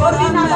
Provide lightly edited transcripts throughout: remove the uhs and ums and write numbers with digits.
Hallelujah.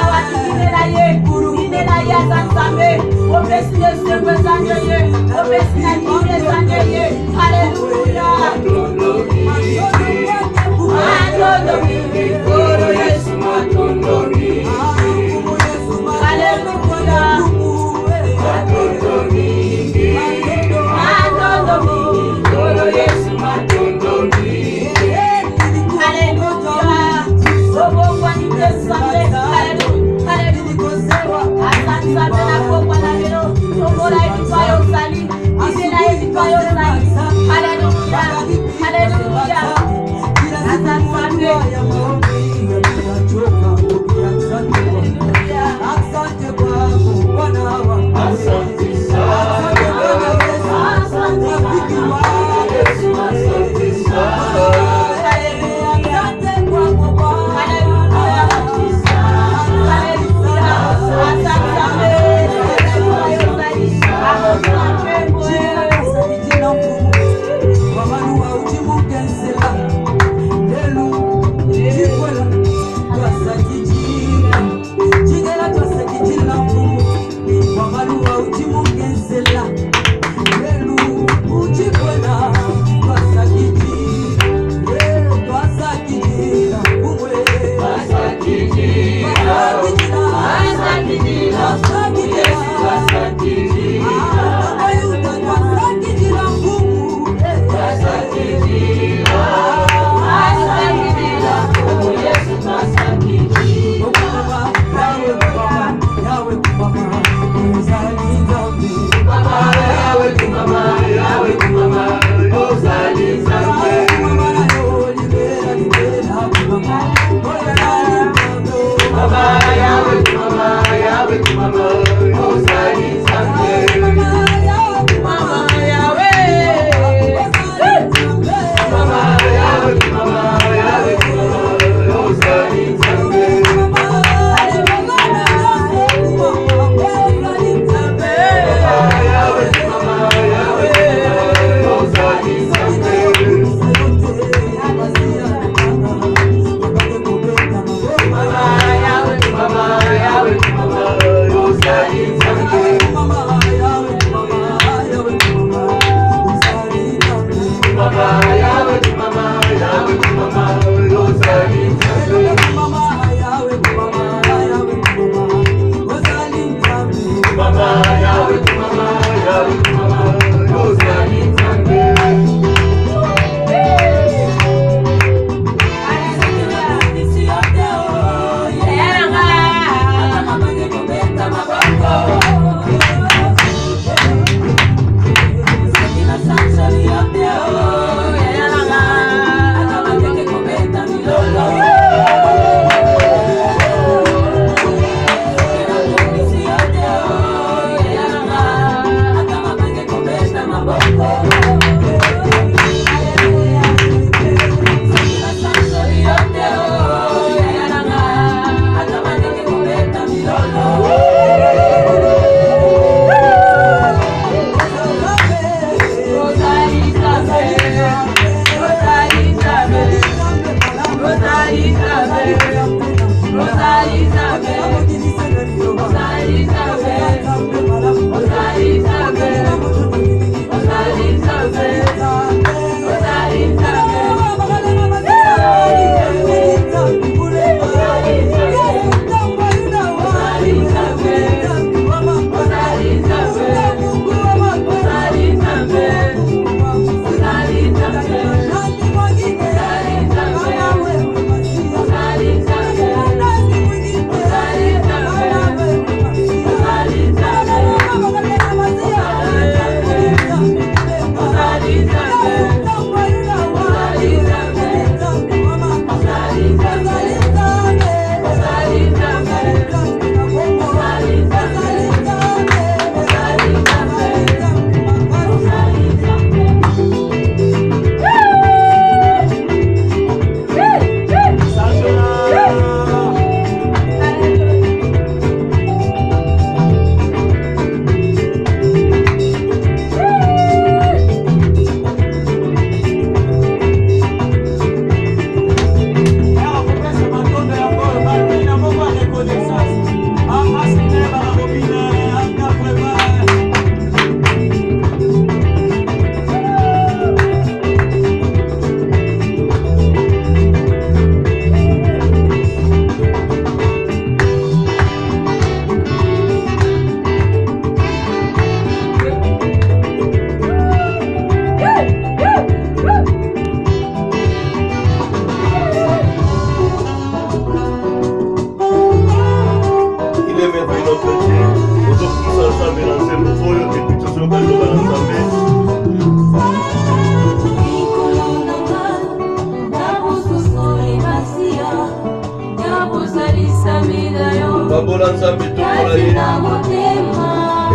Babola Nzambe tokola ye.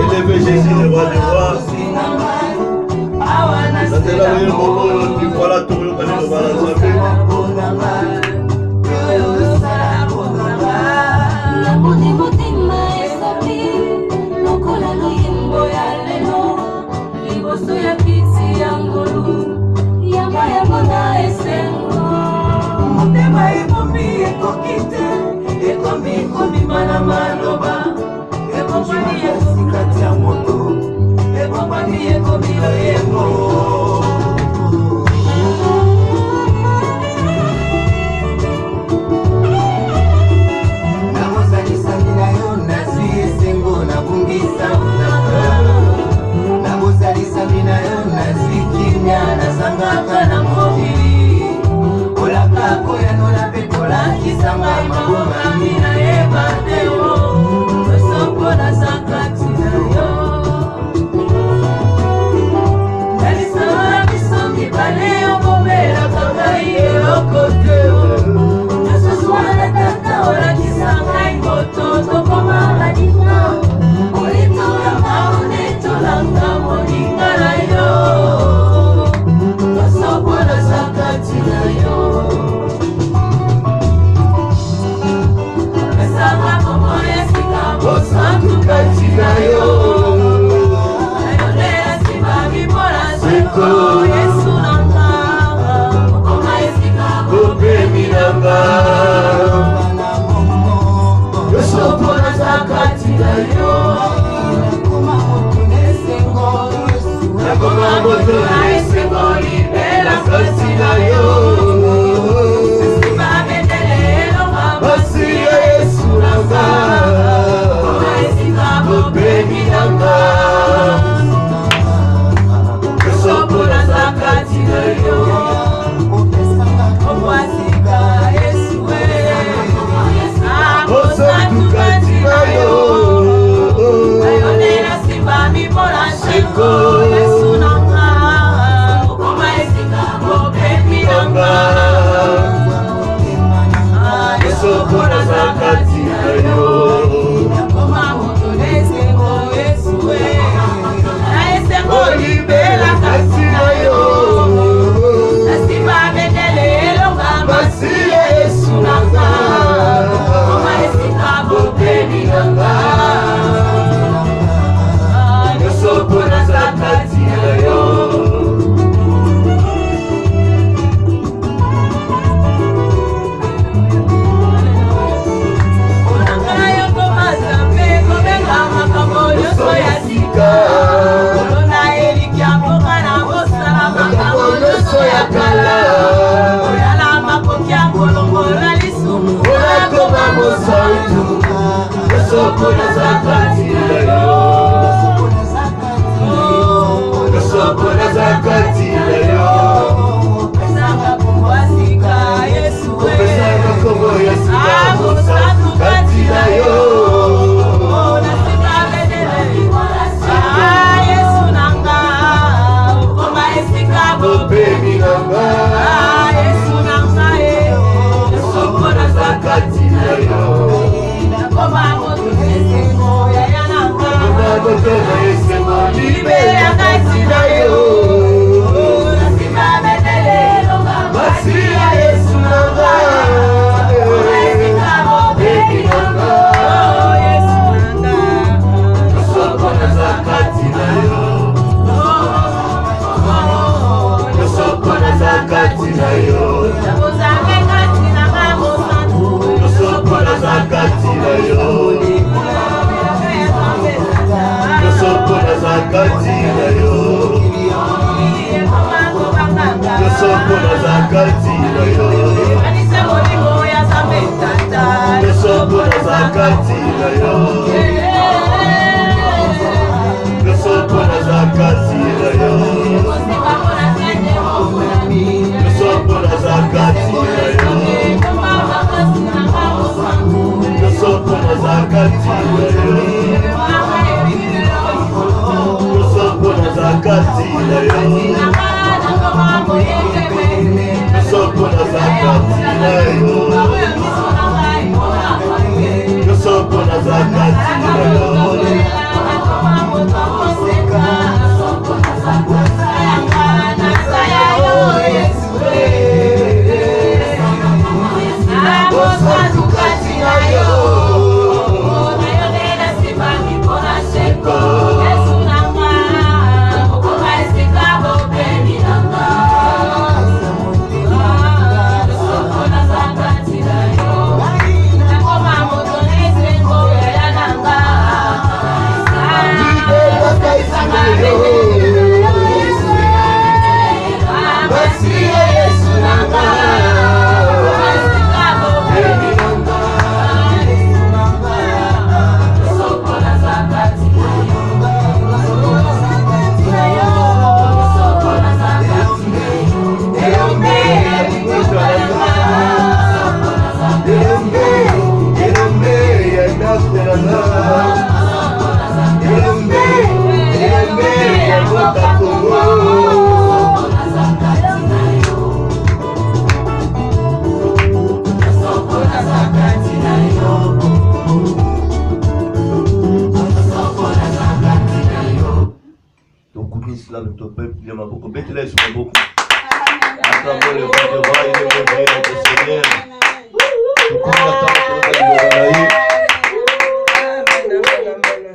Élevez Jésus le roi des rois. Natela oyo boboyo voilà tokoyoka liloba na Nzambe.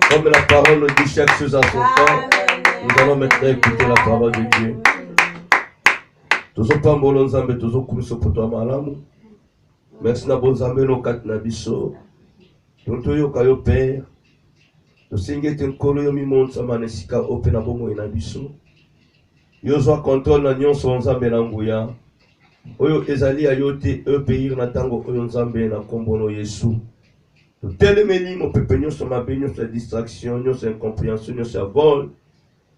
Comme la parole dit chaque chose à son temps, nous allons maintenant écouter la parole de Dieu. Tozo pambolo nzambe tozo kumiso poto malamu. Merci na bonzambe no kat na biso. Tonto yo kayo père. Tosinge tenkolo yo mimonsa manesika ope na bomo ina biso. Yo zo contrôle na nyonso nzambe na nguya. Oyo ezali ayote obéir na tango oyo nzambe na kombono Yesu. Telemeli mon peuple nyonso mabe nyonso distraction nyonso incompréhension nyonso vol.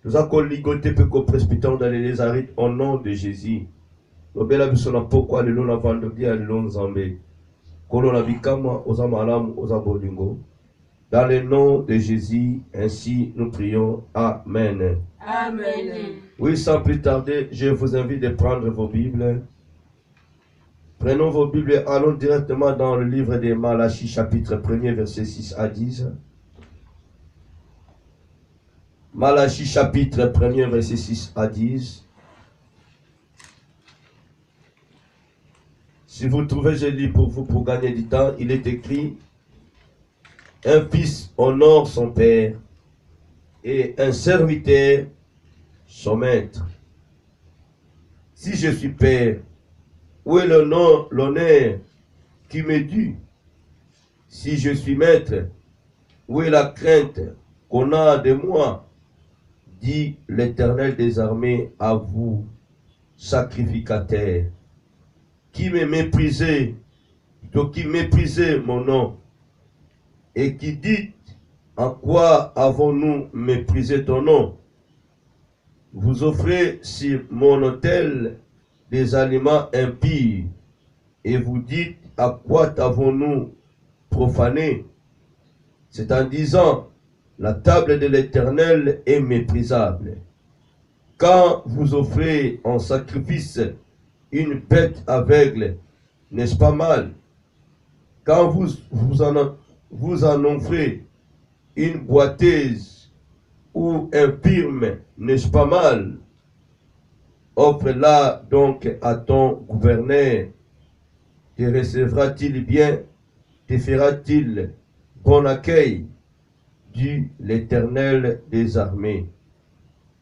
Nous avons ligoté peu qu'au presbytère dans les arides au nom de Jésus. Nous avons vu pourquoi le long vendredi à l'on zambé. Kolona bikama aux amalam aux abolingo. Dans le nom de Jésus, ainsi nous prions. Amen. Amen. Oui, sans plus tarder, je vous invite de prendre vos Bibles. Prenons vos Bibles et allons directement dans le livre de Malachie, chapitre 1er, versets 6 à 10. Malachie, chapitre 1er, versets 6 à 10. Si vous trouvez, je lis pour vous pour gagner du temps. Il est écrit: un fils honore son père et un serviteur son maître. Si je suis père, où est l'honneur qui m'est dû? Si je suis maître, où est la crainte qu'on a de moi? Dit l'Éternel des armées à vous, sacrificateurs, qui me méprisez, qui méprisez mon nom, et qui dites: en quoi avons-nous méprisé ton nom? Vous offrez sur mon autel des aliments impies, et vous dites: à quoi t'avons-nous profané? C'est en disant: la table de l'Éternel est méprisable. Quand vous offrez en sacrifice une bête aveugle, n'est-ce pas mal? Quand vous en offrez une boiteuse ou infirme, n'est-ce pas mal? Offre-la donc à ton gouverneur. Te recevra-t-il bien? Te fera-t-il bon accueil? Dit l'Éternel des armées.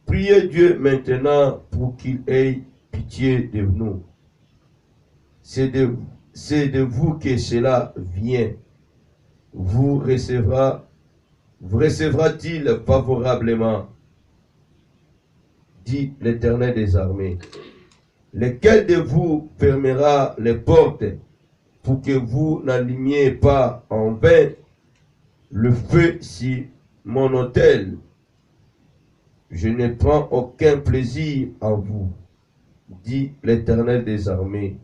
Priez Dieu maintenant pour qu'il ait pitié de nous. C'est de vous que cela vient. Vous recevra-t-il favorablement? Dit l'Éternel des armées. Lequel de vous fermera les portes pour que vous n'allumiez pas en vain le feu sur mon autel? Je ne prends aucun plaisir en vous, dit l'Éternel des armées,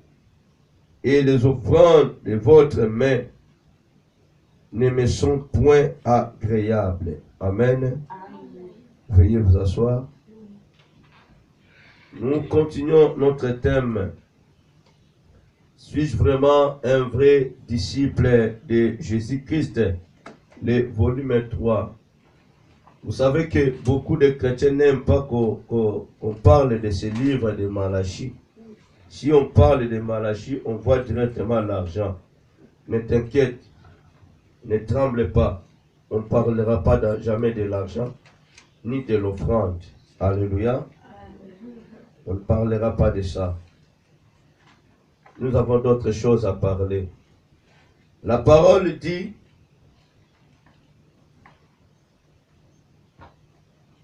et les offrandes de votre main ne me sont point agréables. Amen. Amen. Veuillez vous asseoir. Nous continuons notre thème. Suis-je vraiment un vrai disciple de Jésus-Christ? le volume 3. Vous savez que beaucoup de chrétiens n'aiment pas qu'on parle de ce livre de Malachie. Si on parle de Malachie, on voit directement l'argent. Ne t'inquiète, ne tremble pas. On ne parlera pas jamais de l'argent, ni de l'offrande. Alléluia. On ne parlera pas de ça. Nous avons d'autres choses à parler. La parole dit,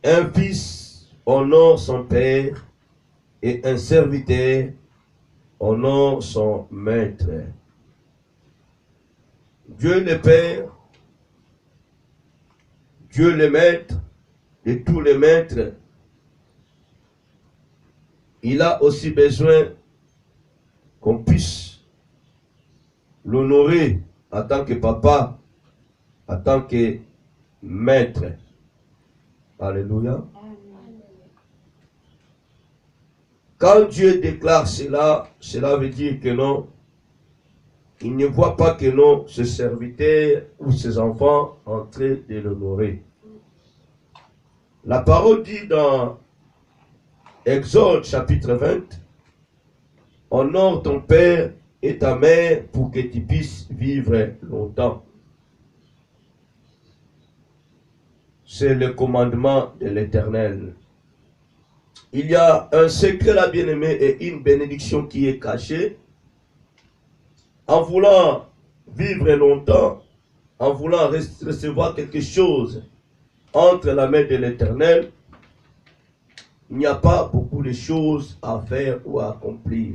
un fils honore son père et un serviteur honore son maître. Dieu le Père, Dieu le Maître de tous les maîtres, il a aussi besoin qu'on puisse l'honorer en tant que papa, en tant que maître. Alléluia. Quand Dieu déclare cela, cela veut dire que non, il ne voit pas que non, ce serviteur ou ses enfants en train de l'honorer. La parole dit dans Exode chapitre 20, honore ton père et ta mère pour que tu puisses vivre longtemps. C'est le commandement de l'Éternel. Il y a un secret là, bien-aimé, et une bénédiction qui est cachée. En voulant vivre longtemps, en voulant recevoir quelque chose entre la main de l'Éternel, il n'y a pas beaucoup de choses à faire ou à accomplir.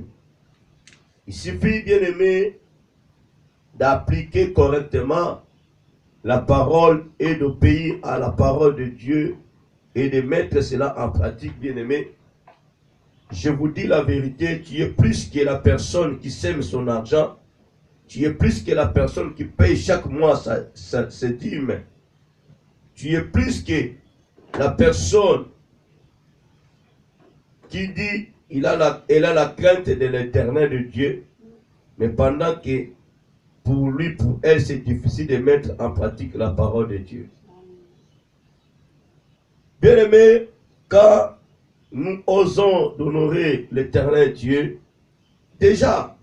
Il suffit, bien-aimé, d'appliquer correctement la parole et d'obéir à la parole de Dieu et de mettre cela en pratique, bien-aimé. Je vous dis la vérité, tu es plus que la personne qui sème son argent, tu es plus que la personne qui paye chaque mois ses dîmes. Tu es plus que la personne qui dit elle a la crainte de l'Éternel de Dieu, mais pendant que pour lui, pour elle, c'est difficile de mettre en pratique la parole de Dieu. Bien-aimés, quand nous osons honorer l'Éternel Dieu, déjà,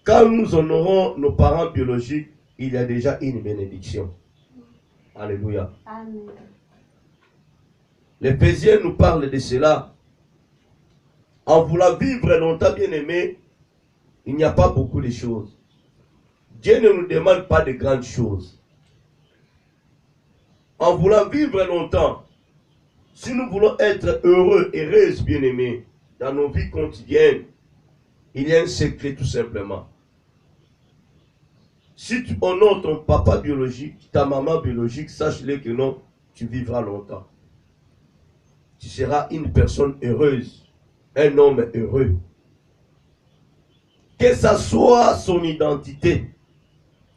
quand nous honorons nos parents biologiques, il y a déjà une bénédiction. Alléluia. Amen. L'Éphésiens nous parle de cela. En voulant vivre longtemps, bien-aimés, il n'y a pas beaucoup de choses. Dieu ne nous demande pas de grandes choses. En voulant vivre longtemps, si nous voulons être heureux, heureuses, bien-aimés, dans nos vies quotidiennes, il y a un secret tout simplement. Si tu honores ton papa biologique, ta maman biologique, sache-le que non, tu vivras longtemps. Tu seras une personne heureuse, un homme heureux. Que ça soit son identité,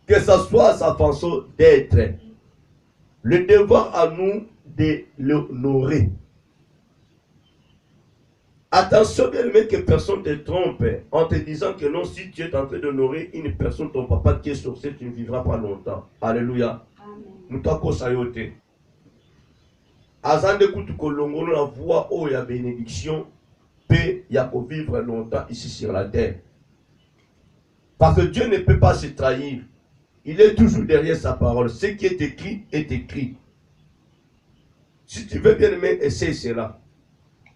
que ça soit sa façon d'être, le devoir à nous de l'honorer. Attention bien aimé que personne ne te trompe en te disant que non, si tu es en train d'honorer une personne, ton papa qui est sorcier, tu ne vivras pas longtemps. Alléluia. Nous t'avons sayoté. Azande kutukolongo la voix où il y a bénédiction, paix, il y a pour vivre longtemps ici sur la terre. Parce que Dieu ne peut pas se trahir. Il est toujours derrière sa parole. Ce qui est écrit est écrit. Si tu veux bien aimer, essaye cela.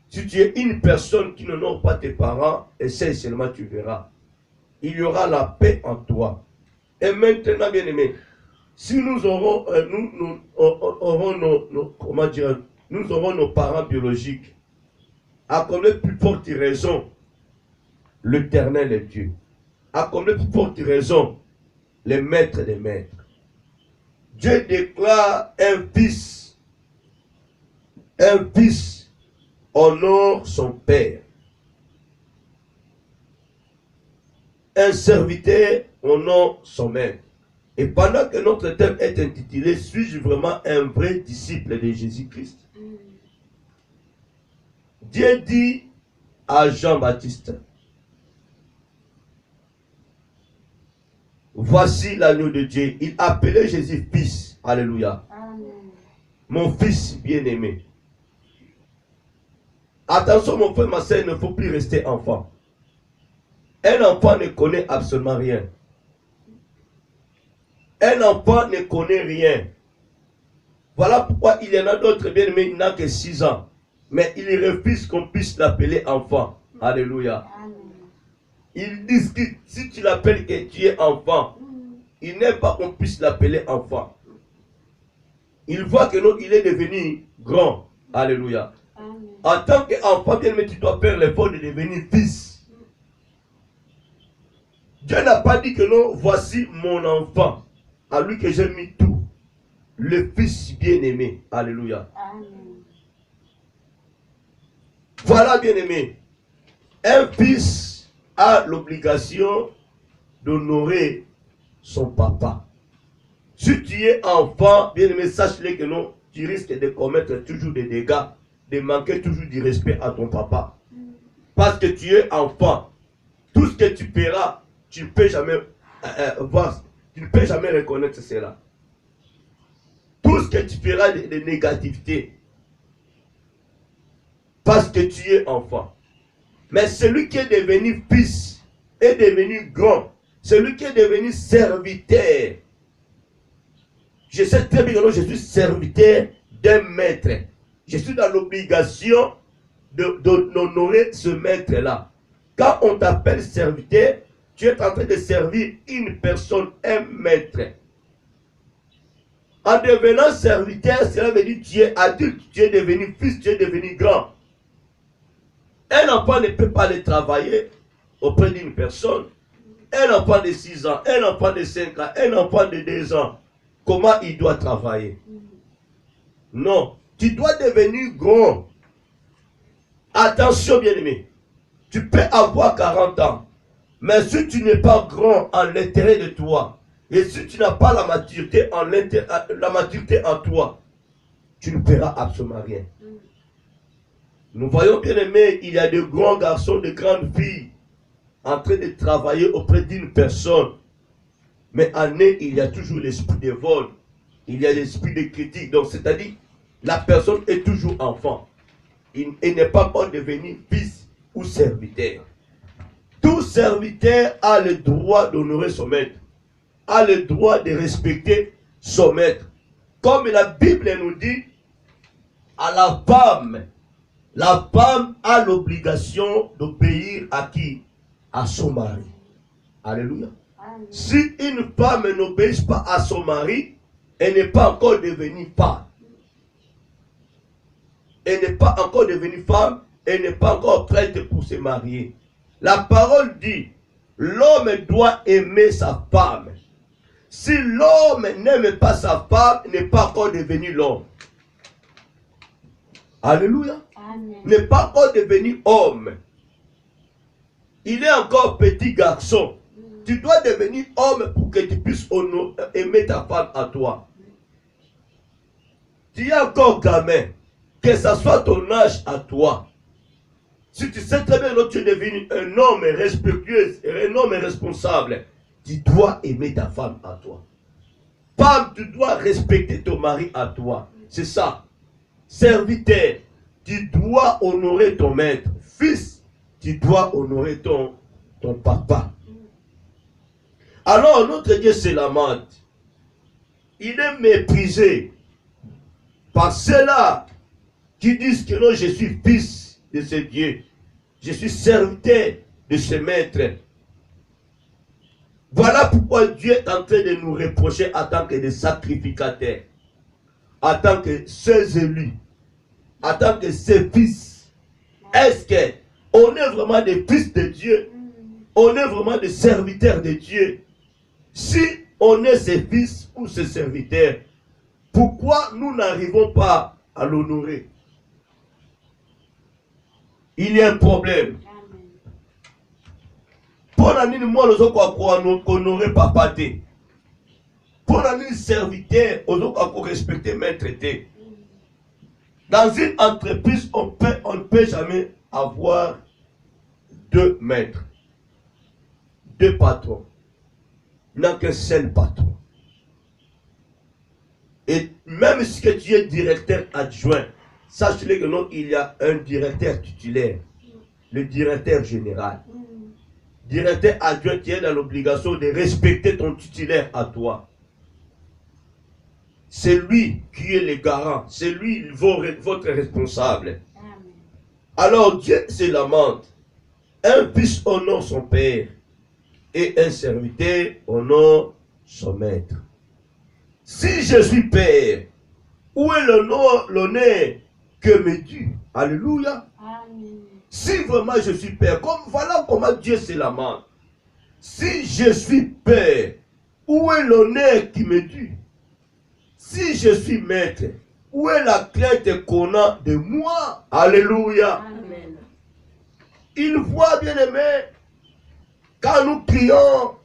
Si tu es une personne qui n'honore pas tes parents, essaye seulement, tu verras. Il y aura la paix en toi. Et maintenant, bien aimé, si nous aurons, nous aurons nos parents biologiques, à combien plus forte raison, l'Éternel est Dieu. À combien plus forte raison, les maîtres des maîtres. Dieu déclare un fils honore son père. Un serviteur honore son maître. Et pendant que notre thème est intitulé « Suis-je vraiment un vrai disciple de Jésus-Christ ?» Dieu dit à Jean-Baptiste, Voici l'agneau de Dieu. Il appelait Jésus fils. Alléluia. Amen. Mon fils bien-aimé. Attention mon frère, ma soeur, il ne faut plus rester enfant. Un enfant ne connaît absolument rien. Un enfant ne connaît rien. Voilà pourquoi il y en a d'autres bien-aimés, il n'a que 6 ans. Mais il refuse qu'on puisse l'appeler enfant. Alléluia. Amen. Ils disent que si tu l'appelles que tu es enfant, il n'aime pas qu'on puisse l'appeler enfant. Il voit que non, il est devenu grand. Alléluia. Amen. En tant qu'enfant, bien-aimé, tu dois faire l'effort de devenir fils. Dieu n'a pas dit que non, voici mon enfant, à lui que j'ai mis tout. Le fils bien-aimé. Alléluia. Amen. Voilà, bien-aimé. Un fils a l'obligation d'honorer son papa. Si tu es enfant, bien-aimé, sache-le que non, tu risques de commettre toujours des dégâts, de manquer toujours du respect à ton papa. Parce que tu es enfant. Tout ce que tu paieras, tu ne peux jamais voir, tu ne peux jamais reconnaître cela. Tout ce que tu feras de négativité, parce que tu es enfant. Mais celui qui est devenu fils, est devenu grand, celui qui est devenu serviteur. Je sais très bien que je suis serviteur d'un maître. Je suis dans l'obligation d'honorer ce maître-là. Quand on t'appelle serviteur, tu es en train de servir une personne, un maître. En devenant serviteur, cela veut dire que tu es adulte, tu es devenu fils, tu es devenu grand. Un enfant ne peut pas aller travailler auprès d'une personne. Un enfant de 6 ans, un enfant de 5 ans, un enfant de 2 ans. Comment il doit travailler? Non, tu dois devenir grand. Attention bien-aimé, tu peux avoir 40 ans, mais si tu n'es pas grand en l'intérêt de toi, et si tu n'as pas la maturité en toi, tu ne feras absolument rien. Nous voyons bien aimé, il y a de grands garçons, de grandes filles en train de travailler auprès d'une personne. Mais en eux, il y a toujours l'esprit de vol. Il y a l'esprit de critique. Donc, c'est-à-dire, la personne est toujours enfant. Il n'est pas encore devenu fils ou serviteur. Tout serviteur a le droit d'honorer son maître, a le droit de respecter son maître. Comme la Bible nous dit, à la femme a l'obligation d'obéir à qui? À son mari. Alléluia. Amen. Si une femme n'obéit pas à son mari, elle n'est pas encore devenue femme. Elle n'est pas encore devenue femme, elle n'est pas encore prête pour se marier. La parole dit, l'homme doit aimer sa femme. Si l'homme n'aime pas sa femme, il n'est pas encore devenu l'homme. Alléluia. Amen. N'est pas encore devenu homme. Il est encore petit garçon. Tu dois devenir homme pour que tu puisses aimer ta femme à toi. Tu es encore gamin. Que ce soit ton âge à toi. Si tu sais très bien que tu es devenu un homme respectueux, un homme responsable, tu dois aimer ta femme à toi. Femme, tu dois respecter ton mari à toi. C'est ça. Serviteur, tu dois honorer ton maître. Fils, tu dois honorer ton papa. Alors notre Dieu se lamente. Il est méprisé par ceux-là qui disent que non, je suis fils de ce Dieu. Je suis serviteur de ce maître. Voilà pourquoi Dieu est en train de nous reprocher en tant que des sacrificateurs, en tant que ses élus, en tant que ses fils. Est-ce qu'on est vraiment des fils de Dieu? On est vraiment des serviteurs de Dieu? Si on est ses fils ou ses serviteurs, pourquoi nous n'arrivons pas à l'honorer? Il y a un problème. Pour la nuit, moi, nous avons honorer papa. Pour la nuit, serviteur, nous avons respecter maître. Dans une entreprise, on ne peut jamais avoir 2 maîtres, 2 patrons. n'a qu'un seul patron. Et même si que tu es directeur adjoint, sache-le que non, il y a un directeur titulaire, le directeur général. Directeur adjoint qui est dans l'obligation de respecter ton titulaire à toi. C'est lui qui est le garant, c'est lui votre responsable. Amen. Alors Dieu se lamente. Un fils honore son père et un serviteur honore son maître. Si je suis père, où est l'honneur que me dû? Alléluia. Amen. Si vraiment je suis père, voilà comment Dieu se lamente. Si je suis père, où est l'honneur qui me dû? Si je suis maître, où est la crainte qu'on a de moi? Alléluia. Amen. Il voit, bien aimé, quand nous crions,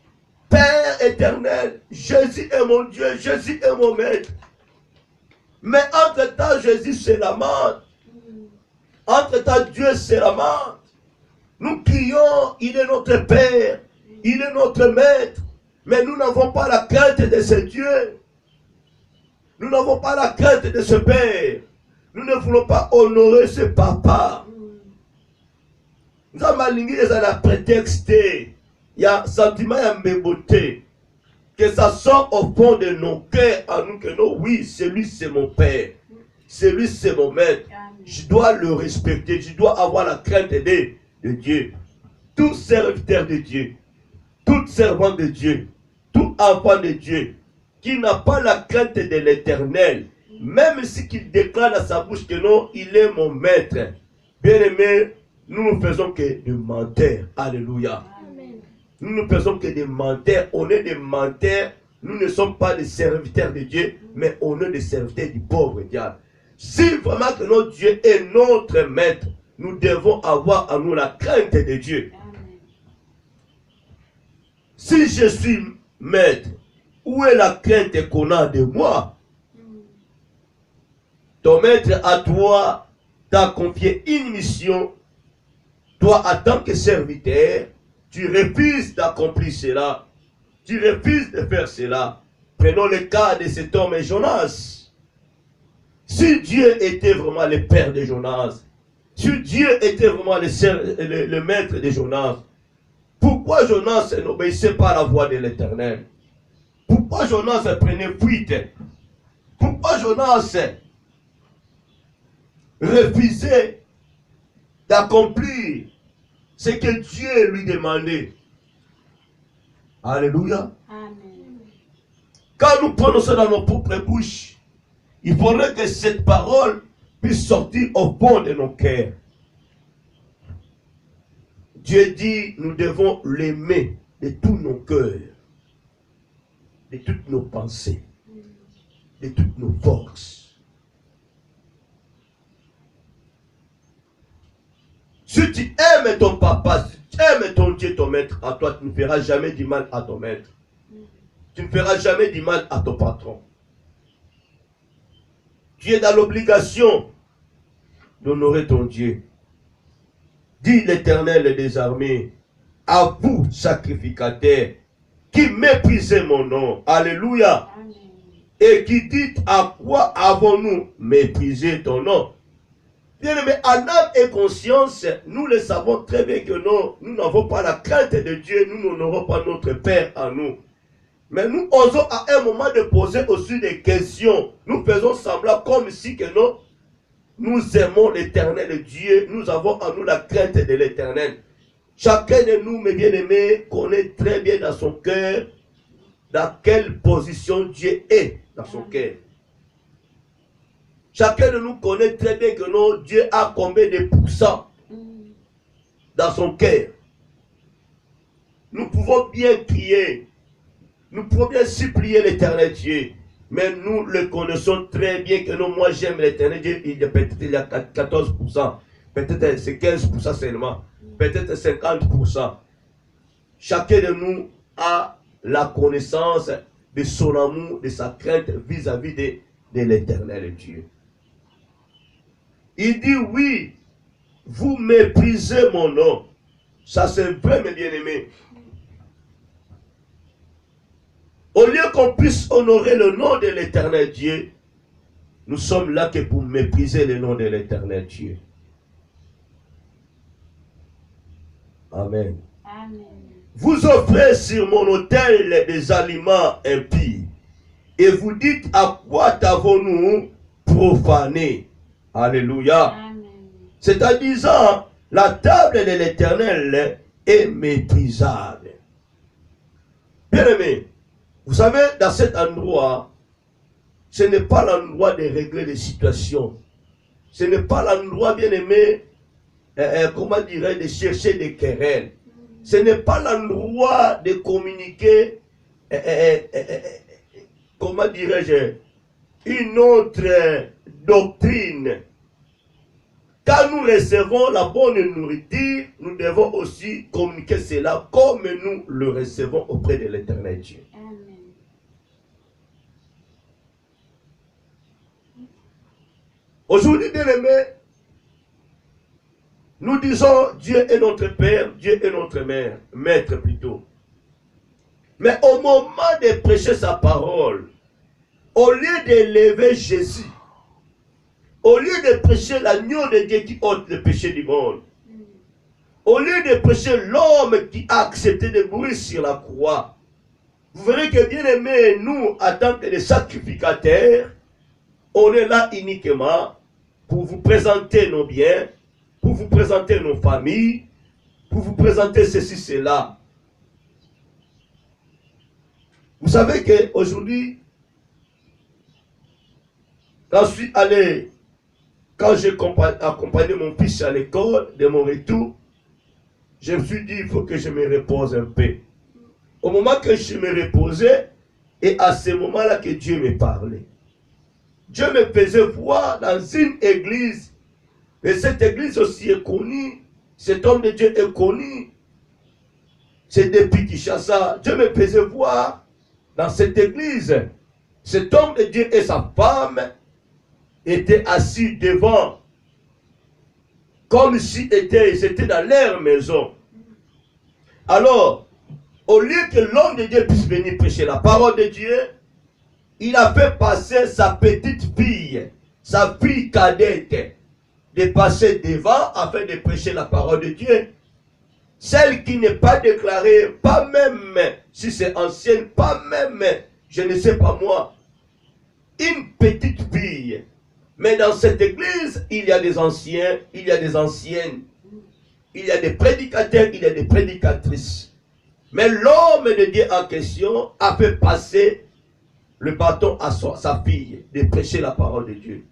Père éternel, Jésus est mon Dieu, Jésus est mon maître. Mais entre-temps, Jésus se lamente. Entre-temps, Dieu se lamente. Nous crions, il est notre Père, il est notre maître. Mais nous n'avons pas la crainte de ce Dieu. Nous n'avons pas la crainte de ce Père. Nous ne voulons pas honorer ce Papa. Nous avons aligné les prétexte. Il y a un sentiment, il y a une beauté. Que ça sort au fond de nos cœurs à nous que non, oui, celui c'est mon Père. Celui c'est mon maître. Je dois le respecter. Je dois avoir la crainte de Dieu. Tout serviteur de Dieu, tout servant de Dieu, tout enfant de Dieu, qui n'a pas la crainte de l'Éternel, même si qu'il déclare à sa bouche que non, il est mon maître. Bien aimé, nous ne faisons que des menteurs. Alléluia. Amen. Nous ne faisons que des menteurs. On est des menteurs. Nous ne sommes pas des serviteurs de Dieu, mais on est des serviteurs du pauvre diable. Si vraiment que notre Dieu est notre maître, nous devons avoir en nous la crainte de Dieu. Amen. Si je suis maître, où est la crainte qu'on a de moi? Ton maître à toi t'a confié une mission. Toi, en tant que serviteur, tu refuses d'accomplir cela. Tu refuses de faire cela. Prenons le cas de cet homme Jonas. Si Dieu était vraiment le père de Jonas, si Dieu était vraiment le maître de Jonas, pourquoi Jonas n'obéissait pas à la voix de l'Éternel? Pourquoi Jonas prenait fuite? Pourquoi Jonas refusait d'accomplir ce que Dieu lui demandait? Alléluia. Amen. Quand nous prononçons dans nos propres bouches, il faudrait que cette parole puisse sortir au fond de nos cœurs. Dieu dit, nous devons l'aimer de tous nos cœurs, de toutes nos pensées, de toutes nos forces. Si tu aimes ton papa, si tu aimes ton Dieu, ton maître, à toi, tu ne feras jamais du mal à ton maître. Tu ne feras jamais du mal à ton patron. Tu es dans l'obligation d'honorer ton Dieu. Dit l'Éternel des armées, à vous, sacrificateurs, qui méprisez mon nom. Alléluia. Amen. Et qui dites, à quoi avons-nous méprisé ton nom? Bien aimé, en âme et conscience, nous le savons très bien que non, nous n'avons pas la crainte de Dieu, nous n'honorons pas notre Père en nous. Mais nous osons à un moment de poser aussi des questions. Nous faisons semblant comme si que non, nous aimons l'Éternel Dieu, nous avons en nous la crainte de l'Éternel. Chacun de nous, mes bien-aimés, connaît très bien dans son cœur dans quelle position Dieu est dans son cœur. Chacun de nous connaît très bien que non, Dieu a combien de pourcents dans son cœur. Nous pouvons bien prier, nous pouvons bien supplier l'Éternel Dieu, mais nous le connaissons très bien que non, moi j'aime l'Éternel Dieu, peut-être il y a 14%, peut-être c'est 15% seulement, peut-être 50%. Chacun de nous a la connaissance de son amour, de sa crainte vis-à-vis de l'Éternel Dieu. Il dit oui, vous méprisez mon nom. Ça c'est vrai mes bien-aimés. Au lieu qu'on puisse honorer le nom de l'Éternel Dieu, nous sommes là que pour mépriser le nom de l'Éternel Dieu. Amen. Amen. Vous offrez sur mon autel des aliments impies et vous dites à quoi t'avons-nous profané? Alléluia. Amen. C'est-à-dire, la table de l'Éternel est méprisable. Bien aimé, vous savez, dans cet endroit, ce n'est pas l'endroit de régler des situations. Ce n'est pas l'endroit, bien aimé, comment dirais-je, de chercher des querelles. Ce n'est pas l'endroit de communiquer, comment dirais-je, une autre doctrine. Quand nous recevons la bonne nourriture, nous devons aussi communiquer cela comme nous le recevons auprès de l'Éternel Dieu. Amen. Aujourd'hui, bien aimé, nous disons Dieu est notre Père, Dieu est notre Mère, Maître plutôt. Mais au moment de prêcher sa parole, au lieu d'élever Jésus, au lieu de prêcher l'agneau de Dieu qui ôte le péché du monde, au lieu de prêcher l'homme qui a accepté de mourir sur la croix, vous verrez que bien aimé, nous, en tant que des sacrificateurs, on est là uniquement pour vous présenter nos biens, pour vous présenter nos familles, pour vous présenter ceci, cela. Vous savez qu'aujourd'hui, quand j'ai accompagné mon fils à l'école, de mon retour, je me suis dit, il faut que je me repose un peu. Au moment que je me reposais, et à ce moment-là que Dieu me parlait. Dieu me faisait voir dans une église, et cette église aussi est connue, cet homme de Dieu est connu, c'est depuis Kinshasa. Dieu me faisait voir dans cette église, cet homme de Dieu et sa femme étaient assis devant, comme si c'était dans leur maison. Alors, au lieu que l'homme de Dieu puisse venir prêcher la parole de Dieu, il a fait passer sa petite fille, sa fille cadette, de passer devant afin de prêcher la parole de Dieu. Celle qui n'est pas déclarée, pas même si c'est ancienne, pas même, je ne sais pas moi, une petite fille. Mais dans cette église, il y a des anciens, il y a des anciennes, il y a des prédicateurs, il y a des prédicatrices. Mais l'homme de Dieu en question a fait passer le bâton à sa fille de prêcher la parole de Dieu.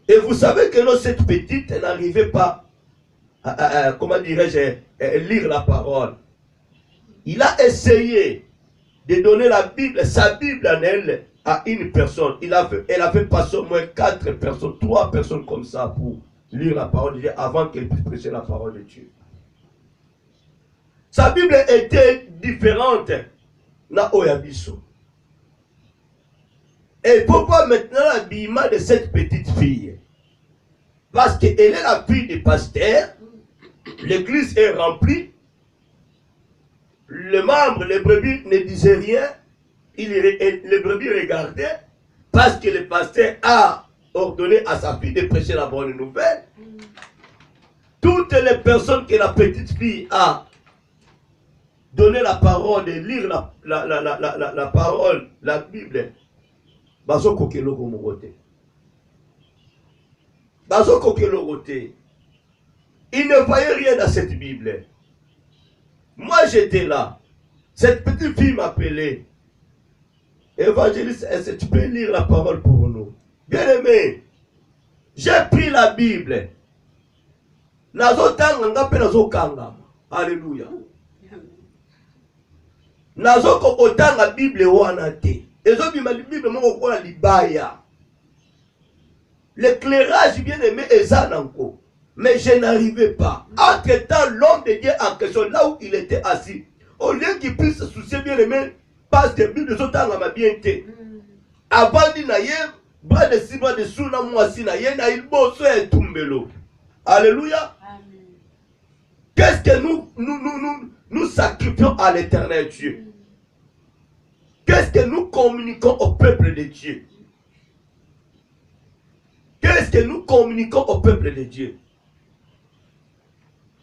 Et vous savez que non, cette petite n'arrivait pas comment dirais-je, lire la parole. Il a essayé de donner la Bible, sa Bible en elle, à une personne. Elle a fait passer au moins 4 personnes, 3 personnes comme ça pour lire la parole de Dieu avant qu'elle puisse prêcher la parole de Dieu. Sa Bible était différente. Na Oyabiso. Et pourquoi maintenant l'habillement de cette petite fille? Parce qu'elle est la fille du pasteur. L'église est remplie. Les membres, les brebis ne disaient rien. Les brebis regardaient parce que le pasteur a ordonné à sa fille de prêcher la bonne nouvelle. Toutes les personnes que la petite fille a donné la parole, de lire la parole, la Bible, bazo kokelo komogote. Bazo kokelo kote. Il ne voyait rien dans cette Bible. Moi j'étais là. Cette petite fille m'appelait. Évangéliste, est-ce que tu peux lire la parole pour nous? Bien aimé, j'ai pris la Bible. Nazotanga ngape nazokanga. Alléluia. Nazokokotanga Bible wana te. Ezobima Bible moko kola libaya. L'éclairage bien aimé est zananko. Mais je n'arrivais pas. Entre-temps, l'homme de Dieu en question, là où il était assis, au lieu qu'il puisse se soucier bien aimé, parce que Bible de Zotanga m'a bien été. Avant d'y naïe, bras de si, bras de sous, na moi si naïe, na il bosse et tumbelo. Alléluia. Qu'est-ce que nous sacrifions à l'éternel Dieu? Qu'est-ce que nous communiquons au peuple de Dieu? Qu'est-ce que nous communiquons au peuple de Dieu?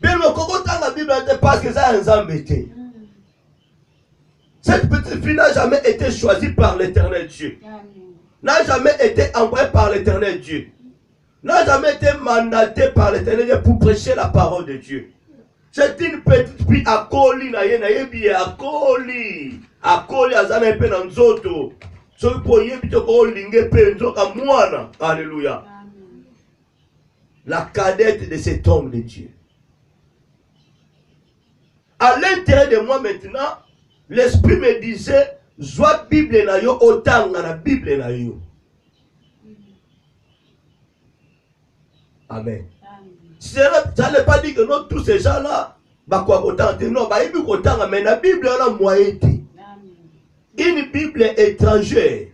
Bien, le Congo, dans la Bible, parce que ça a un zambété. Cette petite fille n'a jamais été choisie par l'Éternel Dieu. N'a jamais été envoyée par l'Éternel Dieu. N'a jamais été mandatée par l'Éternel Dieu pour prêcher la parole de Dieu. C'est une petite fille à Koli, à Koli, Azana pe na nzoto. So po yebi to ko linge pe nzoka mwana. Alléluia. La cadette de cet homme de Dieu. À l'intérieur de moi maintenant, l'esprit me disait, Zoa Bible na yo, autant na Bible na yo. Amen. Ça n'est pas dit que non, tous ces gens-là, bah quoi autant, non, bah il y a autant, mais la Bible a la moitié. Une Bible étrangère.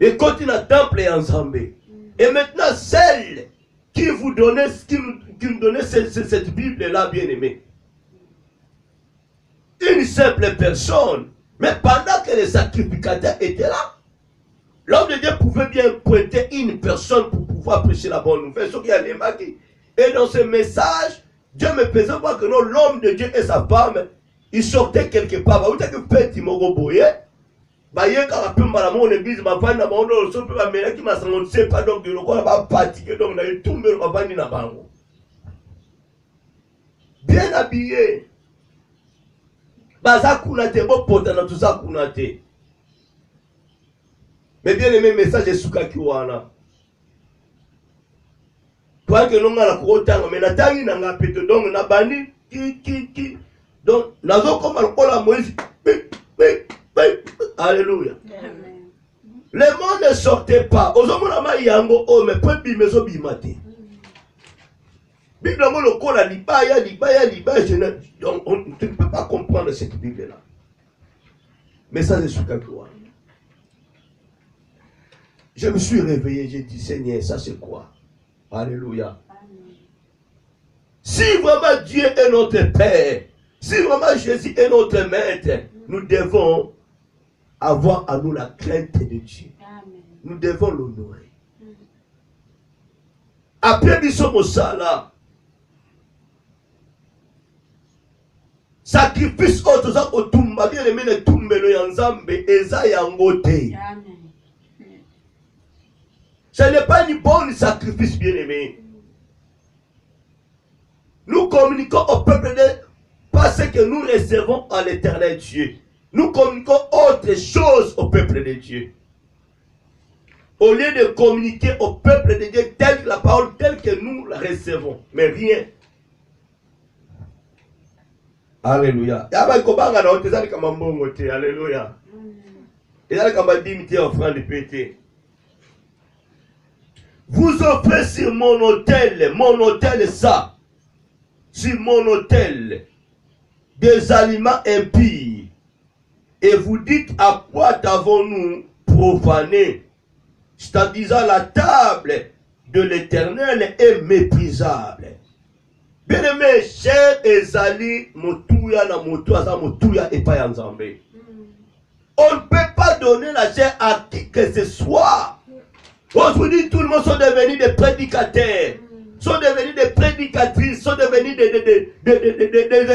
Et continue à temple et ensemble. Et maintenant, celle qui vous donnait, qui nous donnait cette Bible-là, bien aimée. Une simple personne. Mais pendant que les sacrificateurs étaient là, l'homme de Dieu pouvait bien pointer une personne pour pouvoir prêcher la bonne nouvelle. Ce qui a remarqué. Et dans ce message, Dieu me faisait voir que non, l'homme de Dieu et sa femme, ils sortaient quelque part. Vous savez que petit Mogoboye, il y a un peu de l'église, ma femme n'a pas de qui m'a senti pas donc de l'eau, pas fatigué, donc on a eu tout le monde ma na bango. Bien habillé. Baza kunate, bon potana, tout ça kunate. Mais bien aimé message est Soukakiwana. Toi que l'on a la courotanga, mais la tangi n'a pas pété, donc n'a bani, qui. Donc, nazo comme le col à Moïse. Alléluia. Le monde ne sortait pas. Aux hommes, on a yango, oh, mais peu de maison bimate. Bible, on le col à libaya, donc, tu ne peux pas comprendre cette Bible-là. Mais ça, c'est Soukakiwana. Je me suis réveillé, j'ai dit, Seigneur, ça c'est quoi? Alléluia. Amen. Si vraiment Dieu est notre Père, si vraiment Jésus est notre Maître, nous devons avoir à nous la crainte de Dieu. Amen. Nous devons l'honorer. Après, nous sommes au Sala. Sacrifice autre, ça, au Tumba, bien aimé, le Tumbelo Yanzambe, Eza Yangote. Amen. Ce n'est pas une bonne sacrifice, bien-aimé. Nous communiquons au peuple de Dieu parce que nous recevons à l'Éternel Dieu. Nous communiquons autre chose au peuple de Dieu. Au lieu de communiquer au peuple de Dieu telle que la parole, telle que nous la recevons. Mais rien. Alléluia. Alléluia. Vous offrez sur mon autel ça, sur mon autel, des aliments impies. Et vous dites à quoi t'avons-nous profané? C'est-à-dire la table de l'Éternel est méprisable. Bien-aimé, cher Ezali, Motuya na Motuya et pas Nzambe. On ne peut pas donner la chair à qui que ce soit. Aujourd'hui, tout le monde sont devenus des prédicateurs, sont devenus des prédicatrices, sont devenus des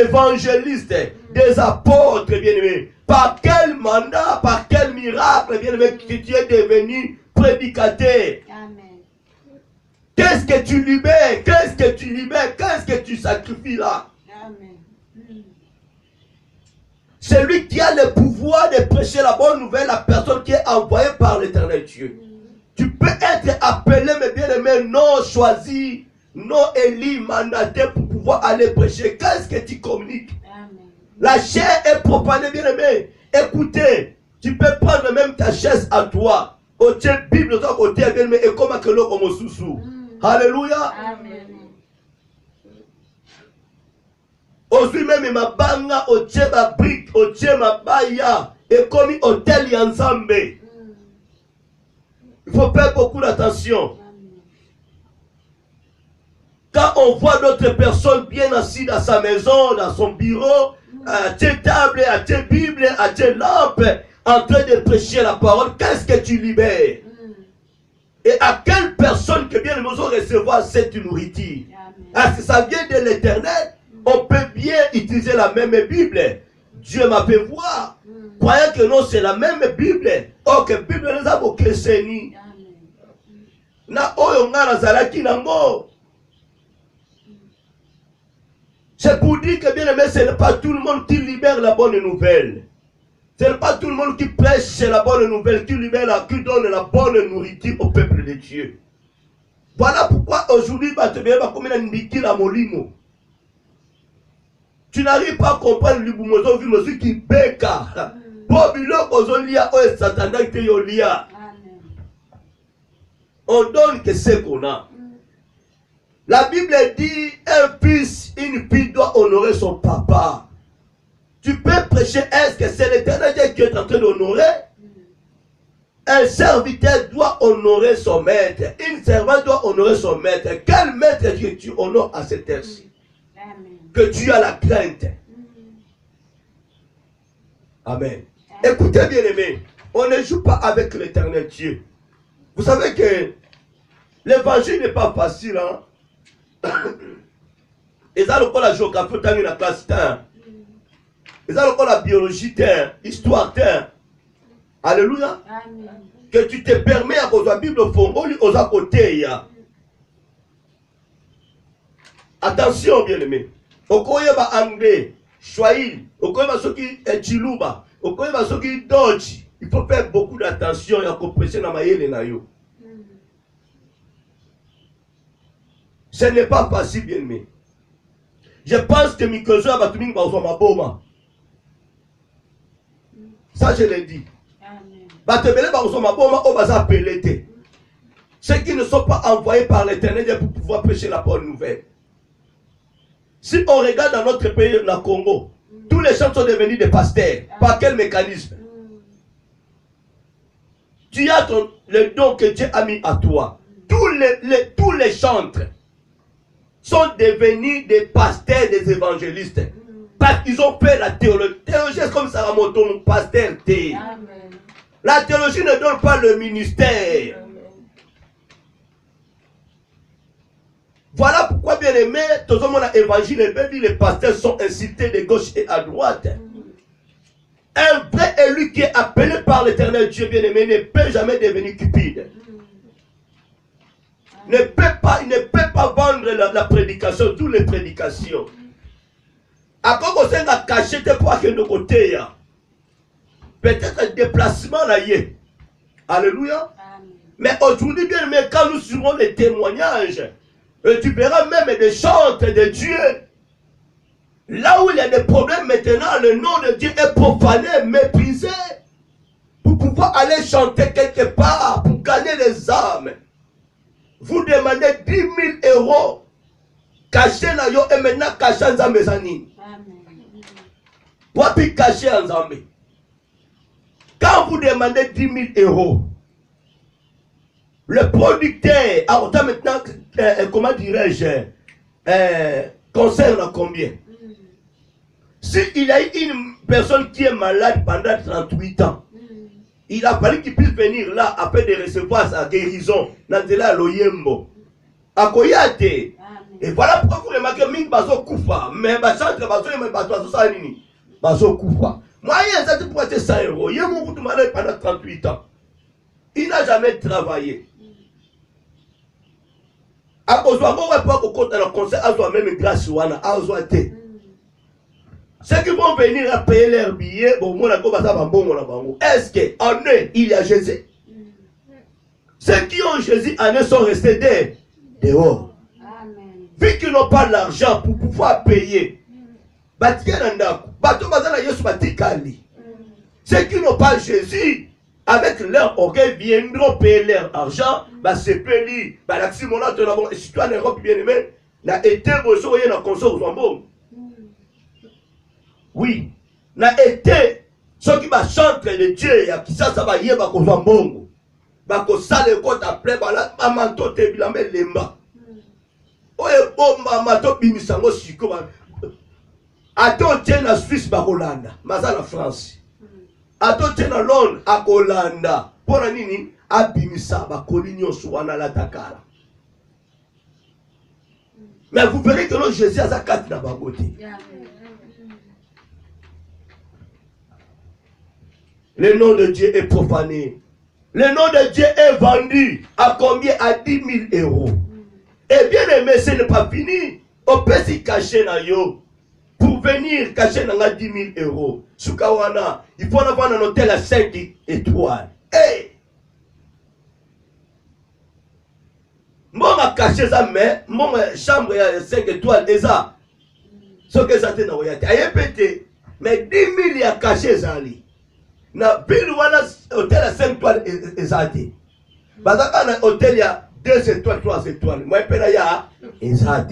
évangélistes, des apôtres, bien-aimés. Par quel mandat, par quel miracle, bien-aimé, que tu es devenu prédicateur? Amen. Qu'est-ce que tu libères? Qu'est-ce que tu libères? Qu'est-ce que tu sacrifies là? Amen. C'est lui qui a le pouvoir de prêcher la bonne nouvelle, la personne qui est envoyée par l'Éternel Dieu. Tu peux être appelé, mais bien aimé, non choisi, non élu, mandaté pour pouvoir aller prêcher. Qu'est-ce que tu communiques? Amen. La chair est profanée, bien aimé. Écoutez, tu peux prendre même ta chaise à toi. Au Bible, au côté, bien aimé, et comme que l'eau comme au sous-sous. Alléluia. Amen. Aujourd'hui même, ma banga, au ma brique, au ma baya, et comme hôtel Yanzambe. Il faut faire beaucoup d'attention. Quand on voit d'autres personnes bien assises dans sa maison, dans son bureau, à tes tables, à tes bibles, à tes lampes, en train de prêcher la parole, qu'est-ce que tu libères? Et à quelle personne que bien nous allons recevoir cette nourriture? Est-ce que ça vient de l'Éternel? On peut bien utiliser la même Bible. Dieu m'a fait voir. Croyant que non, c'est la même Bible. Oh, que Bible nous a beaucoup saigné. Na oyo ngana zalaki nango. C'est pour dire que bien aimé, ce n'est pas tout le monde qui libère la bonne nouvelle. Ce n'est pas tout le monde qui prêche la bonne nouvelle, qui libère, qui donne la bonne nourriture au peuple de Dieu. Voilà pourquoi aujourd'hui, tu n'arrives pas à comprendre le qui beka. On donne que ce qu'on a. La Bible dit un fils, une fille doit honorer son papa. Tu peux prêcher, est-ce que c'est l'Éternel Dieu qui est en train d'honorer? Un serviteur doit honorer son maître. Une servante doit honorer son maître. Quel maître que tu honores à cette heure-ci? Que tu as la crainte. Amen. Écoutez bien aimé, on ne joue pas avec l'Éternel Dieu. Vous savez que l'évangile n'est pas facile. Hein? Et ça, le la géographie, la classe, et ça, la biologie, histoire, alléluia. Amen. Que tu te permets à cause de la Bible fongoli aux à côté. Attention, bien aimé. Okoyeba anglais, swahili, okoyeba soki chiluba, okoyeba soki dodge. Il faut faire beaucoup d'attention et à compresser na mayele na yo. Ce n'est pas facile, bien aimé. Je pense que Mikozo a battu ma boma. Ça, je l'ai dit. Ceux qui ne sont pas envoyés par l'Éternel pour pouvoir prêcher la bonne nouvelle. Si on regarde dans notre pays, le Congo, tous les gens sont devenus des pasteurs. Par quel mécanisme? Tu as le don que Dieu a mis à toi. Tous les chantres sont devenus des pasteurs, des évangélistes. Parce qu'ils ont fait la théologie. Théologie, c'est comme ça, mon pasteur. La théologie ne donne pas le ministère. Voilà pourquoi, bien aimé, tout le monde a évangile, les pasteurs sont incités de gauche et à droite. Un vrai élu qui est appelé par l'Éternel Dieu, bien aimé, ne peut jamais devenir cupide. Il ne peut pas vendre la prédication, toutes les prédications. À quoi on s'est caché pour que de côté. Peut-être un déplacement là y est. Alléluia. Amen. Mais aujourd'hui, bien aimé, quand nous suivrons les témoignages, tu verras même des chantres de Dieu. Là où il y a des problèmes maintenant, le nom de Dieu est profané, méprisé. Pour pouvoir aller chanter quelque part, pour gagner les âmes. Vous demandez 10 000 €. Cachez na yo et maintenant cachez en Zambézani. Wapi caché en Zambé. Quand vous demandez 10 000 €, le producteur, alors maintenant, comment dirais-je, concerne combien? S'il y a une personne qui est malade pendant 38 ans, il a fallu qu'il puisse venir là après de recevoir sa guérison. Nandela Loyembo. Akoyate. Et voilà pourquoi vous remarquez Ming Bazo Koufa. Mais Bachantre Bazo et Bazo Salini. Bazo Koufa. Moi, il y a ça pour être 100 €. Il y a mon coup de malade pendant 38 ans. Il n'a jamais travaillé. À cause de moi, pas au compte dans le conseil, à soi même grâce à Azoate. Ceux qui vont venir à payer leurs billets, bon, moi, est-ce qu'en eux, il y a Jésus? Ceux qui ont Jésus en eux sont restés dehors. Amen. Vu qu'ils n'ont pas l'argent pour pouvoir payer, ceux qui n'ont pas Jésus, avec leur orgueil, viendront payer leur argent, c'est payé. Si mon autre, si toi, en Europe, bien aimé, n'a été besoin de console au bon. Oui, n'a été ceux qui va chanter de Dieu, qui ça va y avoir qu'on soit bon. Bako sale côte après, voilà, mamanto te bilamé lemba. Oye, oh, mamanto bimisango siko. Attends, tiens la Suisse, Barolanda, mais à la France. atotie na Londres akolanda pona nini abimisa bakoli nyonso wana latakala. Mais vous verrez que non, Jésus a sa carte dans ma beauté. Le nom de Dieu est profané. Le nom de Dieu est vendu à combien? À 10 000 euros. Et bien aimé, ce n'est pas fini. On peut s'y cacher dans yo. Pour venir cacher dans 10 000 euros. Soukawana, il faut avoir un hôtel à 5 étoiles. Hey! Moi, je caché ça, mais mon chambre à 5 étoiles, et ça. Ce que ça te n'a pas pété. Mais 10 000 il y a caché ça. Na ville hôtel à 5 étoiles, et ça. Parce que hôtel il y a 2 étoiles, 3 étoiles. Moi, je y a et ça.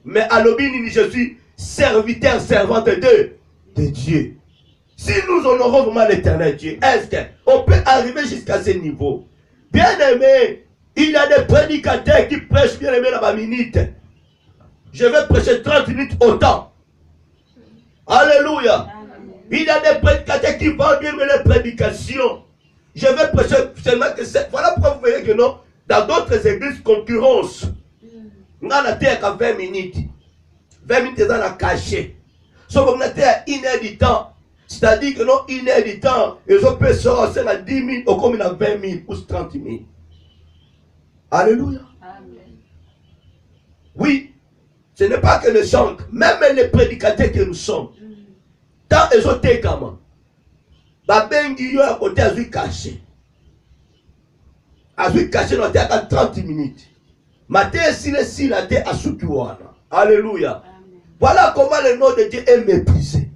Mais à l'obéni, je suis serviteur, servante de Dieu. Si nous honorons vraiment l'éternel Dieu, est-ce qu'on peut arriver jusqu'à ce niveau? Bien aimé, il y a des prédicateurs qui prêchent bien aimé dans ma minute. Je vais prêcher 30 minutes autant. Alléluia. Il y a des prédicateurs qui vendent bien les prédications. Je vais prêcher seulement que c'est. Voilà pourquoi vous voyez que non, dans d'autres églises, concurrence. On a à 20 minutes. 20 minutes dans la cachée. Sauf qu'on a à 1 heure du temps. C'est-à-dire que non, 1 heure du temps, ils ont pu sortir à 10 000 ou comme à 20 000 ou 30 000. Alléluia. Amen. Oui, ce n'est pas que les chants, même les prédicateurs que nous sommes. Tant ils ont été comment? Babengi yo à côté à lui caché. À lui caché dans à 30 minutes. Matin si le si la terre à Soutouana. Alléluia. Voilà comment le nom de Dieu est méprisé.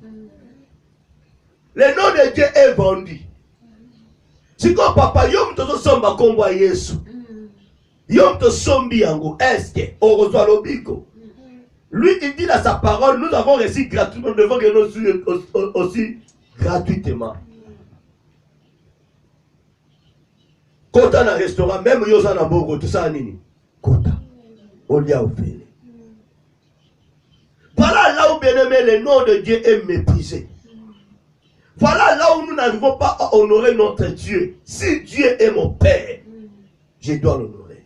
Le nom de Dieu est vendu. Si quand papa yom to somba kombo Yesu. Yom to sombi yango est-ce on reçoit l'obico. Lui il dit dans sa parole, nous avons reçu gratuitement, nous devons gagner aussi gratuitement. Kota na restaurant, même yosa na bogo, tout ça nini. Kota. On lui a offert. Voilà là où bien aimé le nom de Dieu est méprisé. Voilà là où nous n'arrivons pas à honorer notre Dieu. Si Dieu est mon Père, je dois l'honorer.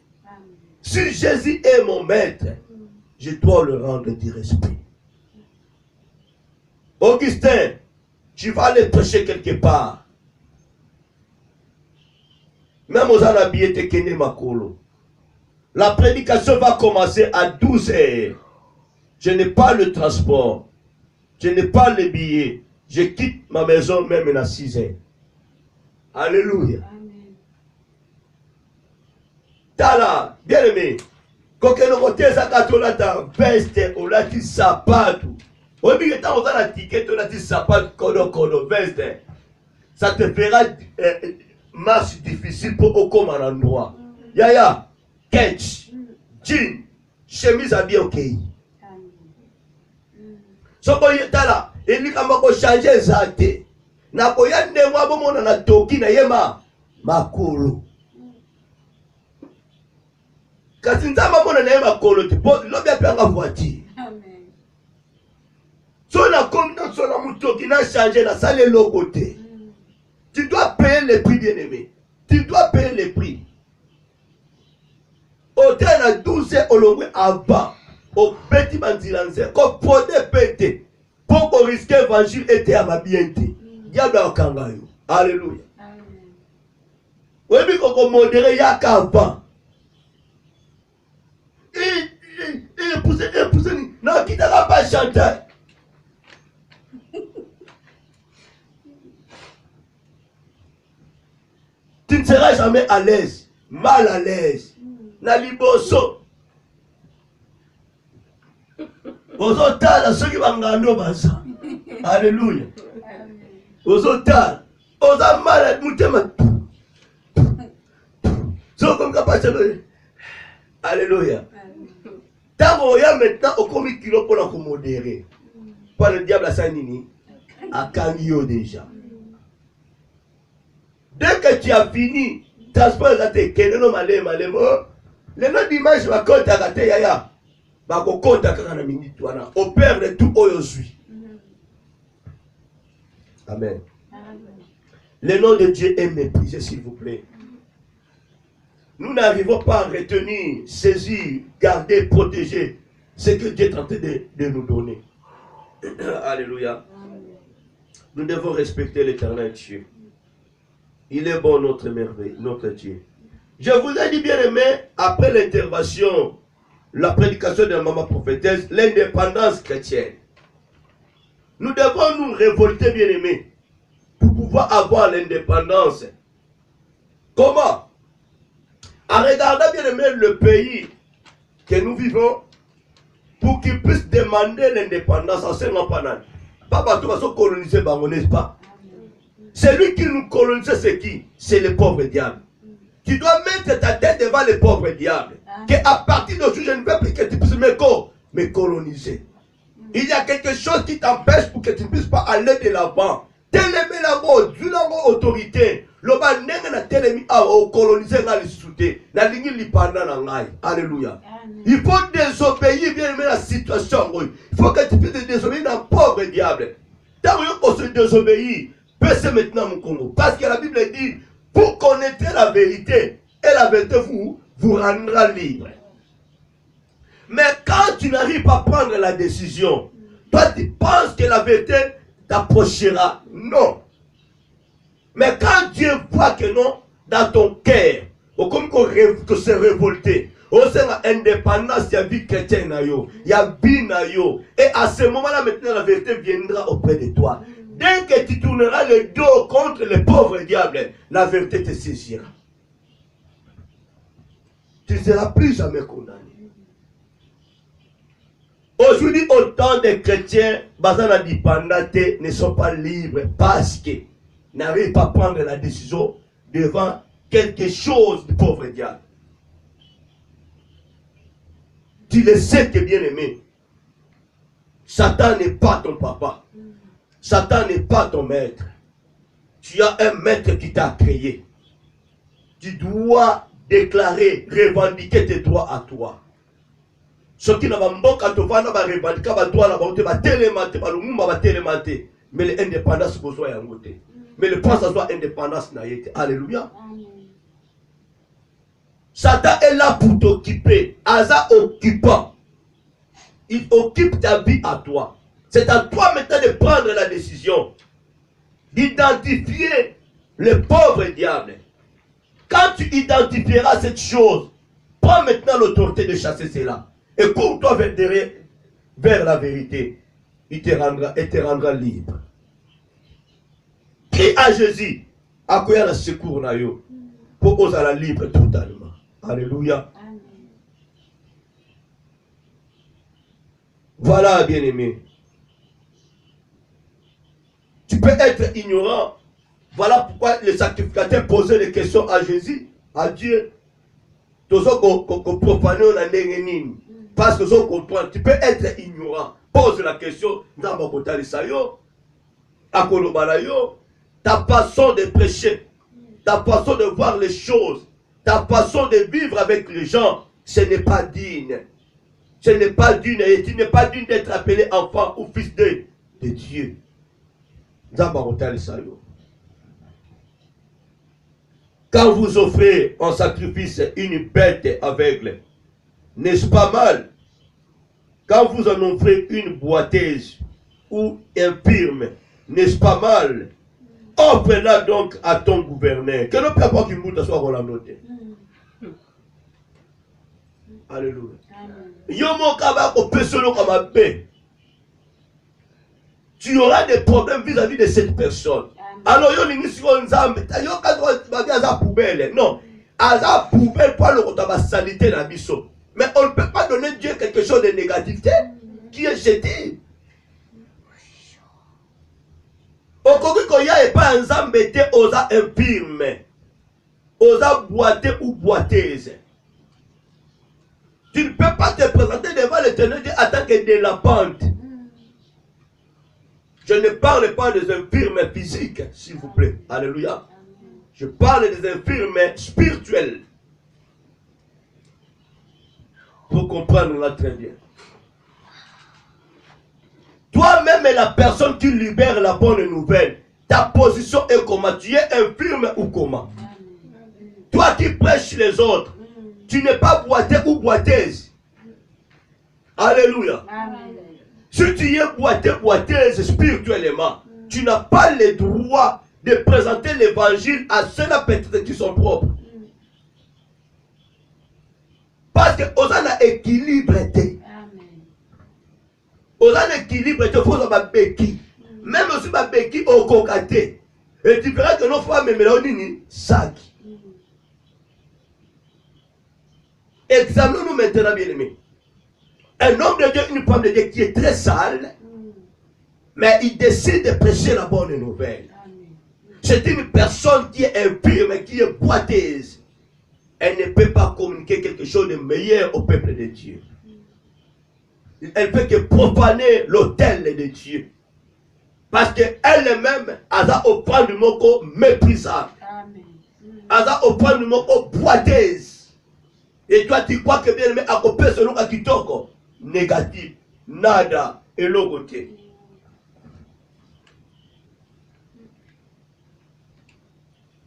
Si Jésus est mon maître, je dois le rendre du respect. Augustin, tu vas aller prêcher quelque part. Même aux habillés te kene makolo. La prédication va commencer à 12 heures. Je n'ai pas le transport. Je n'ai pas le billet. Je quitte ma maison même à 6 heures. Alléluia. Amen. Tala, bien aimé. Quand on côté ça katola ta veste, on a dit sapato. On dit que quand on a la ticket, on a dit sapato, kodo, veste. Ça te fera marche difficile pour au comme un endroit. Yaya, ketch, jean, chemise habillée ok. Soko yetala, il dit qu'on va changer ça. Na koyande mwa bomona na toki na yema makolo. Kasi nzamba mona na yema makolo te lobi apanga voiture. Amen. So na comme so na mutoki na changer na sale logo te. Tu dois payer le prix, bien-aimé. Tu dois payer le prix. Au train à 12 heures au long avant, au petit bandilanze, qu'on prenait pété, pour qu'on risque l'évangile était à ma bienté. Diable au kangayo. Alléluia. Oui, mais qu'on modère, il y a qu'avant. Et poussez, non, qui ne va pas chanter. Tu ne seras jamais à l'aise, mal à l'aise. Na liboso. Ozotala ceux qui vont gagner baza. Alléluia. Ozotala. Oza mal mutema. So comme capable. Alléluia. Tant ya maintenant au comi kilo pour la modérer. Pas le diable à Sanini. À Kangio déjà. Dès que tu as fini, transport à tes keneno malem. Le nom d'image va compter à tes yaya. Va compter à la minute. Au père de tout oyosui. Amen. Le nom de Dieu est méprisé, s'il vous plaît. Nous n'arrivons pas à retenir, saisir, garder, protéger ce que Dieu est en train de nous donner. Alléluia. Nous devons respecter l'Éternel Dieu. Il est bon, notre merveille, notre Dieu. Je vous ai dit, bien aimé, après l'intervention, la prédication de la maman prophétesse, l'indépendance chrétienne. Nous devons nous révolter, bien aimé, pour pouvoir avoir l'indépendance. Comment? En regardant, bien aimé, le pays que nous vivons, pour qu'ils puissent demander l'indépendance en Saint-Lampanan. Pas partout va se coloniser, n'est-ce pas? Celui qui nous colonise, c'est qui? C'est le pauvre diable. Tu dois mettre ta tête devant les pauvres diables. Qu'à partir d'aujourd'hui, je ne veux plus que tu puisses me coloniser. Il y a quelque chose qui t'empêche pour que tu ne puisses pas aller de l'avant. Télémé la mort, du la autorité. Le bas n'est pas télémé à coloniser dans les sous-té. La ligne li pendant la ngai. Alléluia. Il faut désobéir bien aimé la situation. Il faut que tu puisses désobéir dans le pauvre diable. Tant qu'on se désobéit, baissez maintenant mon Congo. Parce que la Bible dit, vous connaîtrez la vérité et la vérité vous rendra libre. Mais quand tu n'arrives pas à prendre la décision, toi tu penses que la vérité t'approchera. Non. Mais quand Dieu voit que non, dans ton cœur, comme qu'on se révolter, on sait l'indépendance, il y a vie chrétienne, il y a vie, et à ce moment-là, maintenant, la vérité viendra auprès de toi. Dès que tu tourneras le dos contre le pauvre diable, la vérité te saisira. Tu ne seras plus jamais condamné. Aujourd'hui, autant de chrétiens, basés dépendants, ne sont pas libres parce qu'ils n'arrivent pas à prendre la décision devant quelque chose du pauvre diable. Tu le sais que bien aimé, Satan n'est pas ton papa. Satan n'est pas ton maître. Tu as un maître qui t'a créé. Tu dois déclarer, revendiquer tes droits à toi. Ce qui n'a pas mboka to vana ba revendiquer ba droit là ba te ba télématé ba lumumba ba télématé. Mais l'indépendance besoin ya ngote. Mais le pense à soi indépendance na yete. Alléluia. Satan est là pour t'occuper. Asa occupant. Il occupe ta vie à toi. C'est à toi maintenant de prendre la décision d'identifier le pauvre diable. Quand tu identifieras cette chose, prends maintenant l'autorité de chasser cela. Et cours-toi vers la vérité. Il te rendra libre. Prie à Jésus. À quoi il y a le secours pour oser la libre totalement. Alléluia. Amen. Voilà, bien-aimé. Tu peux être ignorant. Voilà pourquoi les sacrificateurs posaient des questions à Jésus, à Dieu. Parce que tu peux être ignorant. Pose la question. Ta façon de prêcher, ta façon de voir les choses, ta façon de vivre avec les gens, ce n'est pas digne. Ce n'est pas digne. Et tu n'es pas digne d'être appelé enfant ou fils de Dieu. Quand vous offrez en sacrifice une bête aveugle, n'est-ce pas mal? Quand vous en offrez une boiteuse ou infirme, n'est-ce pas mal? Offre-la donc à ton gouverneur. Que ne peut pas qu'il moute soit noté. Alléluia. Tu auras des problèmes vis-à-vis de cette personne. Alors, non, Aza poubelle pour le salité la mission. Mais on ne peut pas donner Dieu quelque chose de négativité qui est jeté. Okokoya est pas un zambete osa infirme, osa boité ou boiteuse. Tu ne peux pas te présenter devant l'Éternel en tant que délapante. Je ne parle pas des infirmes physiques, s'il vous plaît. Alléluia. Je parle des infirmes spirituels. Pour comprendre là très bien. Toi-même est la personne qui libère la bonne nouvelle. Ta position est comment? Tu es infirme ou comment? Toi qui prêches les autres, tu n'es pas boiteux ou boiteuse. Alléluia. Si tu es boiteux, boiteuse spirituellement, tu n'as pas le droit de présenter l'évangile à ceux-là peut-être qui sont propres. Parce que on a équilibre. On a un équilibre, il faut avoir un béquille. Même si ma béquille au cocaté. Et tu verras que nos femmes me sac. Examinons-nous maintenant, bien aimés. Un homme de Dieu, une femme de Dieu qui est très sale, mais il décide de prêcher la bonne nouvelle. C'est une personne qui est infirme, qui est boiteuse. Elle ne peut pas communiquer quelque chose de meilleur au peuple de Dieu. Elle fait que profaner l'autel de Dieu. Parce qu'elle-même, elle a au point du mot méprisable. Elle a au point du mot boiteuse. Et toi, tu crois que bien aimé, à côté selon Akitoko, négatif, nada, et l'autre côté.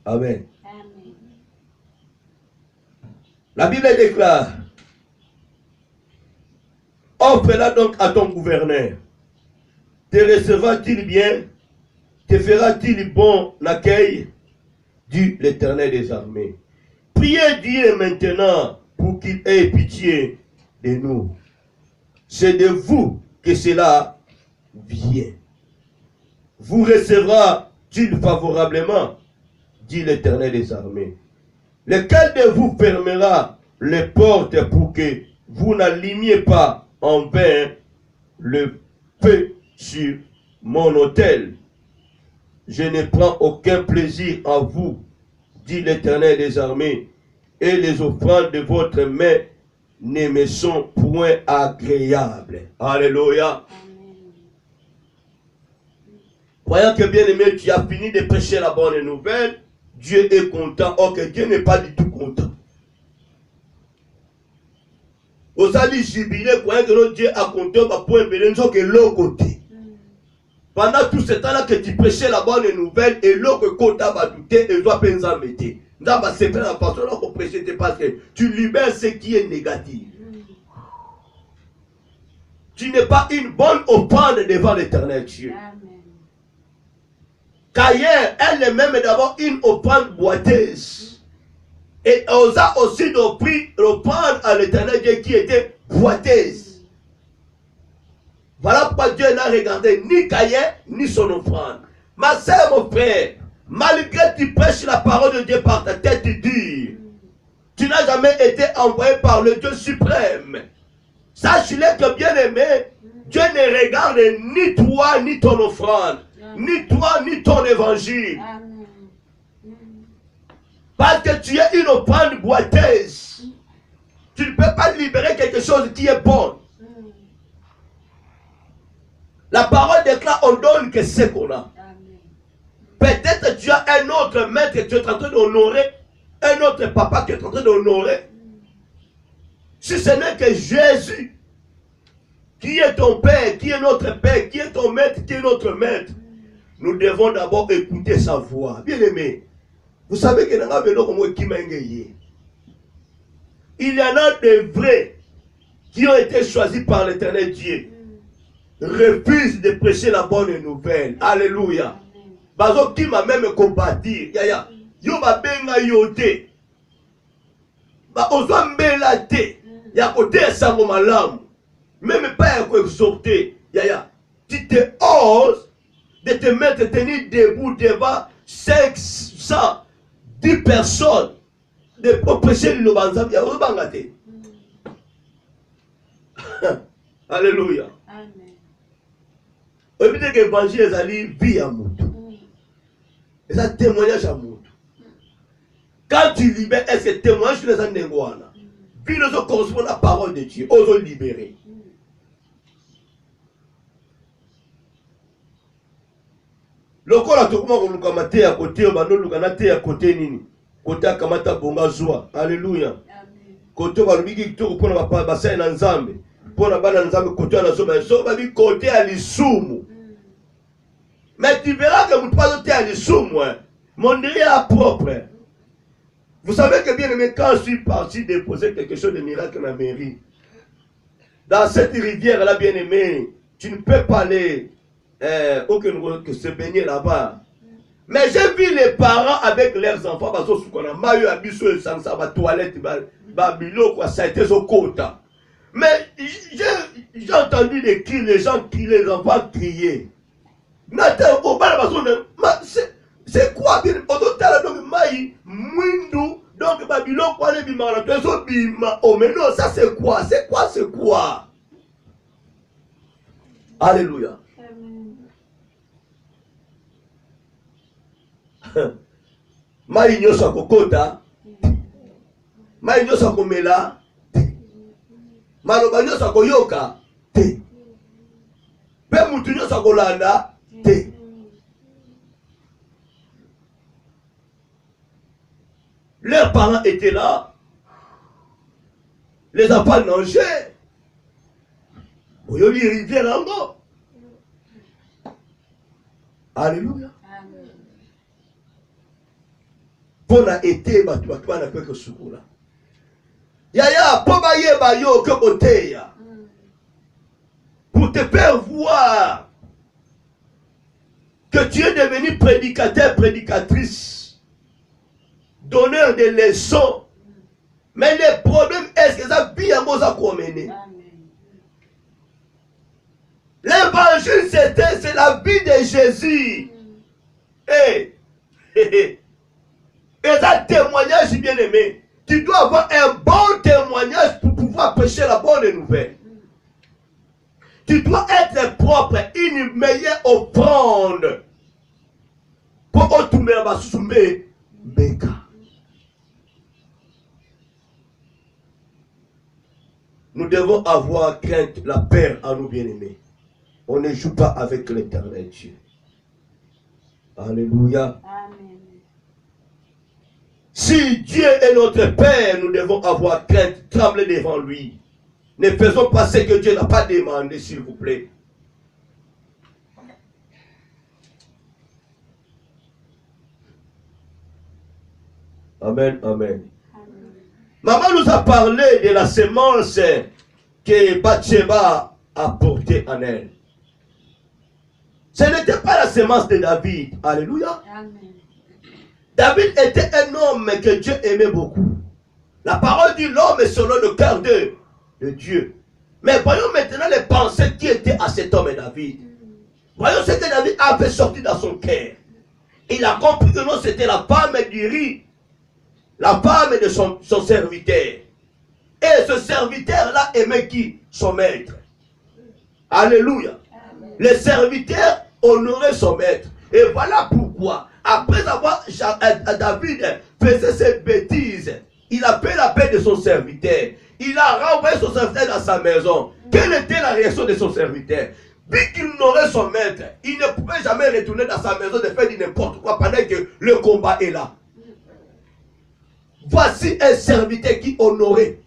Amen. La Bible déclare, offre-la donc à ton gouverneur. Te recevra-t-il bien? Te fera-t-il bon accueil? Dit l'Éternel des armées. Priez Dieu maintenant pour qu'il ait pitié de nous. C'est de que cela vient. Vous recevra-t-il favorablement? Dit l'Éternel des armées. Lequel de vous fermera les portes pour que vous n'allimiez pas en vain le feu sur mon autel? Je ne prends aucun plaisir en vous, dit l'Éternel des armées, et les offrandes de votre main ne me sont point agréables. Alléluia. Voyant que bien aimé, tu as fini de prêcher la bonne nouvelle, Dieu est content. Or que Dieu n'est pas du tout content. Vous allez jubiler, croyant que notre Dieu a compté, pour que l'autre côté. Pendant tout ce temps-là que tu prêchais la bonne nouvelle, et l'autre côté va douter, et doit penser à mettre. C'est la façon qu'on prêchait, parce que tu libères ce qui est négatif. Tu n'es pas une bonne offrande devant l'Éternel Dieu. Qu'ailleurs, elle-même est d'abord une offrande boiteuse. Et osa aussi d'offrir l'offrande à l'Éternel Dieu qui était boiteuse. Voilà pourquoi Dieu n'a regardé ni Caïn ni son offrande. Ma soeur, mon frère, malgré que tu prêches la parole de Dieu par ta tête dure, tu n'as jamais été envoyé par le Dieu suprême. Sache-le que bien aimé, Dieu ne regarde ni toi ni ton offrande. Ni toi, ni ton évangile. Parce que tu es une offrande boiteuse. Tu ne peux pas libérer quelque chose qui est bon. La parole déclare, on donne que ce qu'on a. Peut-être tu as un autre maître que tu es en train d'honorer. Un autre papa que tu es en train d'honorer. Si ce n'est que Jésus, qui est ton Père, qui est notre Père, qui est ton maître, qui est notre maître, nous devons d'abord écouter sa voix. Bien aimé, vous savez que il y en a des vrais qui ont été choisis par l'Éternel Dieu, refusent de prêcher la bonne nouvelle. Alléluia. Bazo qui m'a même combattu. Yo ba benga yote. Ba ozo mbela te. Ya kote sango malamu. Même pas ya ko exhorter. Tu te oses de te mettre tenir debout devant 510 personnes de prêcher le banzam. Ya obanga te. Alléluia. Amen. Au lieu que l'évangile est allé vie à Moutou. Et ça témoignage à Moutou. Quand tu libères, est-ce que témoignage sur les Andengouana? Puis nous correspond à la parole de Dieu. Osons libérer. Lokola tokuma koluka te à côté, bano lukana te à côté nini. Côté akamata bonga joie. Alléluia. Côté balubiki kitoko pona ba basai na Nzambe. Pona bana Nzambe côté na soba so babi côté à lisumu. Mais tu verras que vous ne pas à les sous moi. Mon riz est propre. Vous savez que bien aimé, quand je suis parti déposer quelque chose de miracle dans la mairie, dans cette rivière-là, bien aimé, tu ne peux pas aller que se baigner là-bas. Mais j'ai vu les parents avec leurs enfants, parce qu'on a maillot à biso et sans ça, ma toilette, babilo, quoi, ça a été au côté. Mais j'ai entendu les cris, les gens crier, les enfants crier. C'est quoi bien donc maï mwindu donc babilo quoi les bimara to bima oh mais non ça c'est quoi alléluia maï nyosa kokota maï nyosa komela maloba nyosa koyoka te pe mutu nyosa kolanda te. Leurs parents étaient là. Les enfants nageaient. Vous avez une rivière en bas. Alléluia. Pour la été, tu vas pas faire que ce coup-là. Yaya, pour bailler bayo que côté. Pour te faire voir que tu es devenu prédicateur, prédicatrice. Donneur de leçons. Mais le problème est que ça vit en mot à mener. L'évangile, c'est la vie de Jésus. Et ça témoignage bien aimé. Tu dois avoir un bon témoignage pour pouvoir prêcher la bonne nouvelle. Tu dois être propre, une meilleure offrande. Pour que tu me soumettre, Béka. Nous devons avoir crainte, la peur à nos bien-aimés. On ne joue pas avec l'éternel Dieu. Alléluia. Amen. Si Dieu est notre Père, nous devons avoir crainte, trembler devant lui. Ne faisons pas ce que Dieu n'a pas demandé, s'il vous plaît. Amen, amen. Maman nous a parlé de la semence que Bathsheba a portée en elle. Ce n'était pas la semence de David. Alléluia. Amen. David était un homme que Dieu aimait beaucoup. La parole dit l'homme est selon le cœur de Dieu. Mais voyons maintenant les pensées qui étaient à cet homme David. Voyons ce que David avait sorti dans son cœur. Il a compris que non, c'était la femme du riz. La femme de son serviteur. Et ce serviteur-là aimait qui? Son maître. Alléluia. Amen. Le serviteur honorait son maître. Et voilà pourquoi, après avoir David faisait cette bêtise, il a payé la paix de son serviteur. Il a renvoyé son serviteur dans sa maison. Quelle était la réaction de son serviteur? Vu qu'il honorait son maître, il ne pouvait jamais retourner dans sa maison de faire n'importe quoi pendant que le combat est là. Voici un serviteur qui honorait,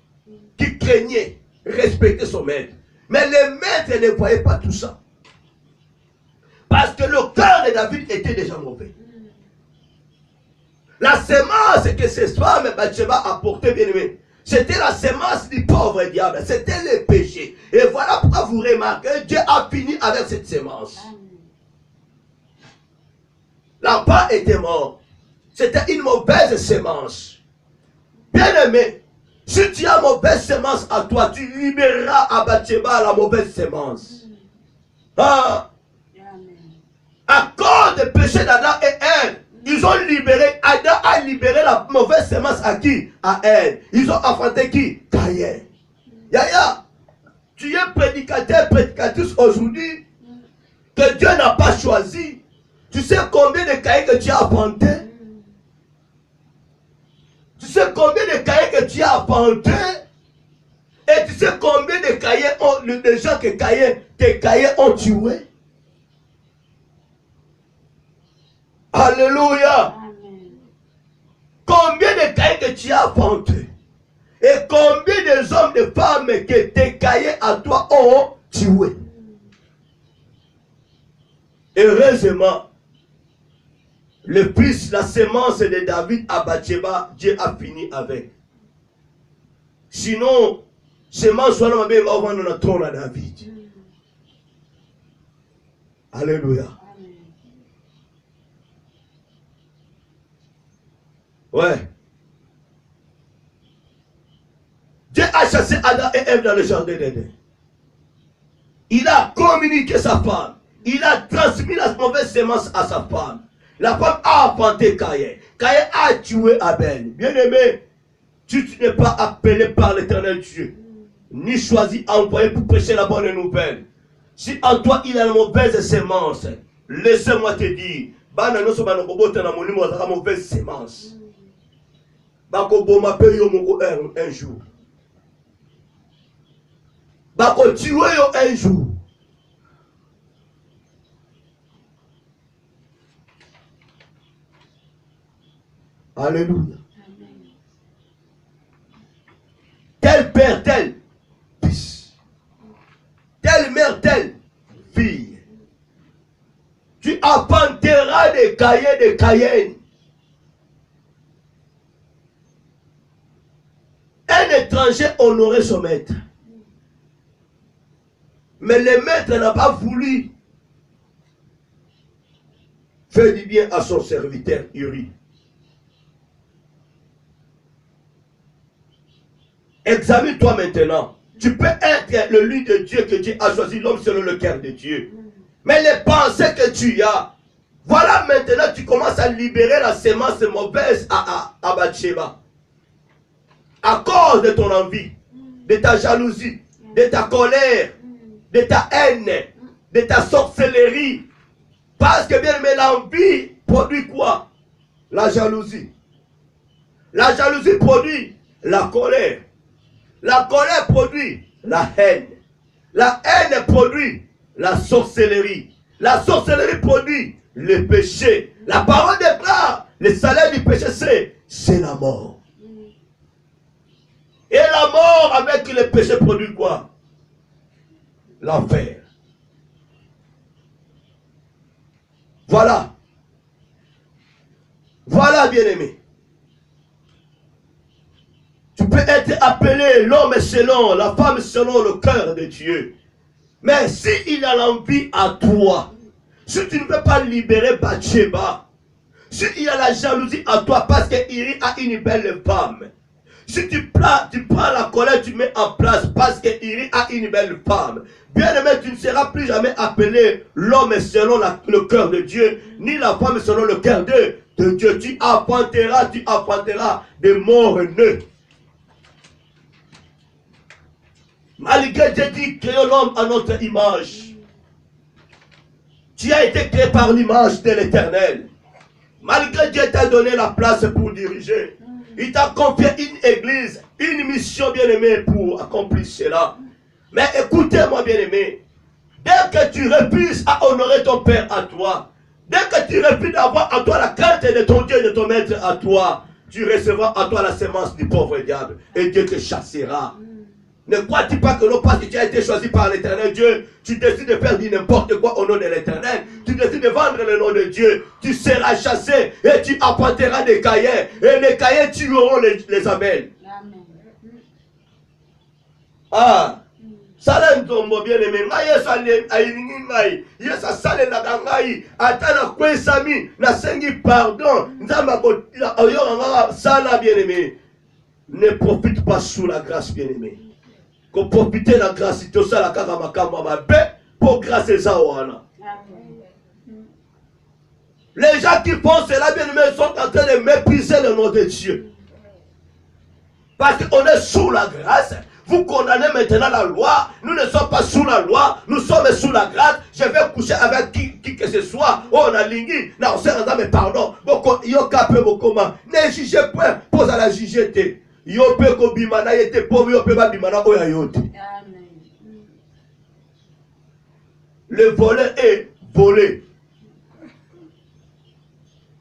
qui craignait, respectait son maître. Mais le maître ne voyait pas tout ça. Parce que le cœur de David était déjà mauvais. La semence que cette femme Bathsheba a portée, bien aimé, c'était la semence du pauvre diable. C'était le péché. Et voilà pourquoi vous remarquez, Dieu a fini avec cette semence. L'enfant était mort. C'était une mauvaise semence. Bien aimé, si tu as mauvaise semence à toi, tu libéreras à Bathsheba la mauvaise semence. Ah. À cause du péché d'Adam et Ève, ils ont libéré, Adam a libéré la mauvaise semence à qui? À Ève. Ils ont affronté qui? Caïn. Yaya, tu es prédicateur, prédicatrice aujourd'hui que Dieu n'a pas choisi. Tu sais combien de Caïn que tu as affronté? Tu sais combien de Caïn que tu as affronté? Et tu sais combien de Caïn, de gens que Caïn ont tués? Alléluia. Amen. Combien de Caïn que tu as affronté? Et combien de hommes, de femmes que tes Caïns à toi ont tué? Heureusement, le fils, la sémence de David à Bathsheba, Dieu a fini avec. Sinon, sémence soit là, on va vendre notre trône à David. Alléluia. Ouais. Dieu a chassé Adam et Ève dans le jardin d'Éden. Il a communiqué sa femme. Il a transmis la mauvaise sémence à sa femme. La femme a enfanté Caïn. Caïn a tué Abel. Bien-aimé, tu n'es pas appelé par l'Éternel Dieu, ni choisi, envoyé pour prêcher la bonne nouvelle. Si en toi il y a la mauvaise sémence, laisse-moi te dire, mauvaise sémence. Un jour. Bako tuer yo un jour. Alléluia. Tel père, tel fils. Telle mère, telle fille. Tu enfanteras des Caïens, des Caïennes. Un étranger honorait son maître. Mais le maître n'a pas voulu faire du bien à son serviteur Uri. Examine-toi maintenant. Tu peux être le lit de Dieu que Dieu a choisi, l'homme selon le cœur de Dieu. Mais les pensées que tu as, voilà maintenant tu commences à libérer la sémence mauvaise à Bathsheba. À cause de ton envie, de ta jalousie, de ta colère, de ta haine, de ta sorcellerie. Parce que bien aimé, l'envie produit quoi? La jalousie. La jalousie produit la colère. La colère produit la haine. La haine produit la sorcellerie. La sorcellerie produit le péché. La parole déclare, le salaire du péché c'est la mort. Et la mort avec le péché produit quoi? L'enfer. Voilà. Voilà, bien-aimé. Tu peux être appelé l'homme selon, la femme selon le cœur de Dieu. Mais s'il a l'envie à toi, si tu ne peux pas libérer Bathsheba, s'il y a la jalousie à toi parce qu'il a une belle femme, si tu prends la colère, tu mets en place parce qu'il a une belle femme, bien aimé, tu ne seras plus jamais appelé l'homme selon le cœur de Dieu, ni la femme selon le cœur de Dieu. Tu enfanteras des morts-nés. Malgré Dieu dit créons l'homme à notre image. Tu as été créé par l'image de l'Éternel. Malgré Dieu t'a donné la place pour diriger. Il t'a confié une église, une mission bien-aimée pour accomplir cela. Mais écoutez-moi bien-aimé, dès que tu refuses à honorer ton Père à toi, dès que tu refuses d'avoir à toi la crainte de ton Dieu et de ton Maître à toi, tu recevras à toi la sémence du pauvre diable et Dieu te chassera. Ne crois-tu pas que non, parce que tu as été choisi par l'Éternel Dieu, tu décides de faire n'importe quoi au nom de l'Éternel, tu décides de vendre le nom de Dieu, tu seras chassé et tu apporteras des Caïens, et les Caïens tueront les Abel. Ah, ça ntombo bien aimé, Yesa sale na kangai, atana kwe sami, na sengi pardon, nzamba sala bien aimé. Ne profite pas sous la grâce bien aimé. Qu'on profite de la grâce, tout ça la karamakama pour grâce à Zawana. Les gens qui font cela bien aimé sont en train de mépriser le nom de Dieu. Parce qu'on est sous la grâce. Vous condamnez maintenant la loi. Nous ne sommes pas sous la loi. Nous sommes sous la grâce. Je vais coucher avec qui que ce soit. Oh, on a lingui. Non, on s'est rendu, mais pardon. Ne jugez point. Pose à la juger. Yo pe ko bimana yete pauvre yo pe ba bimana oya yote. Le voleur est volé.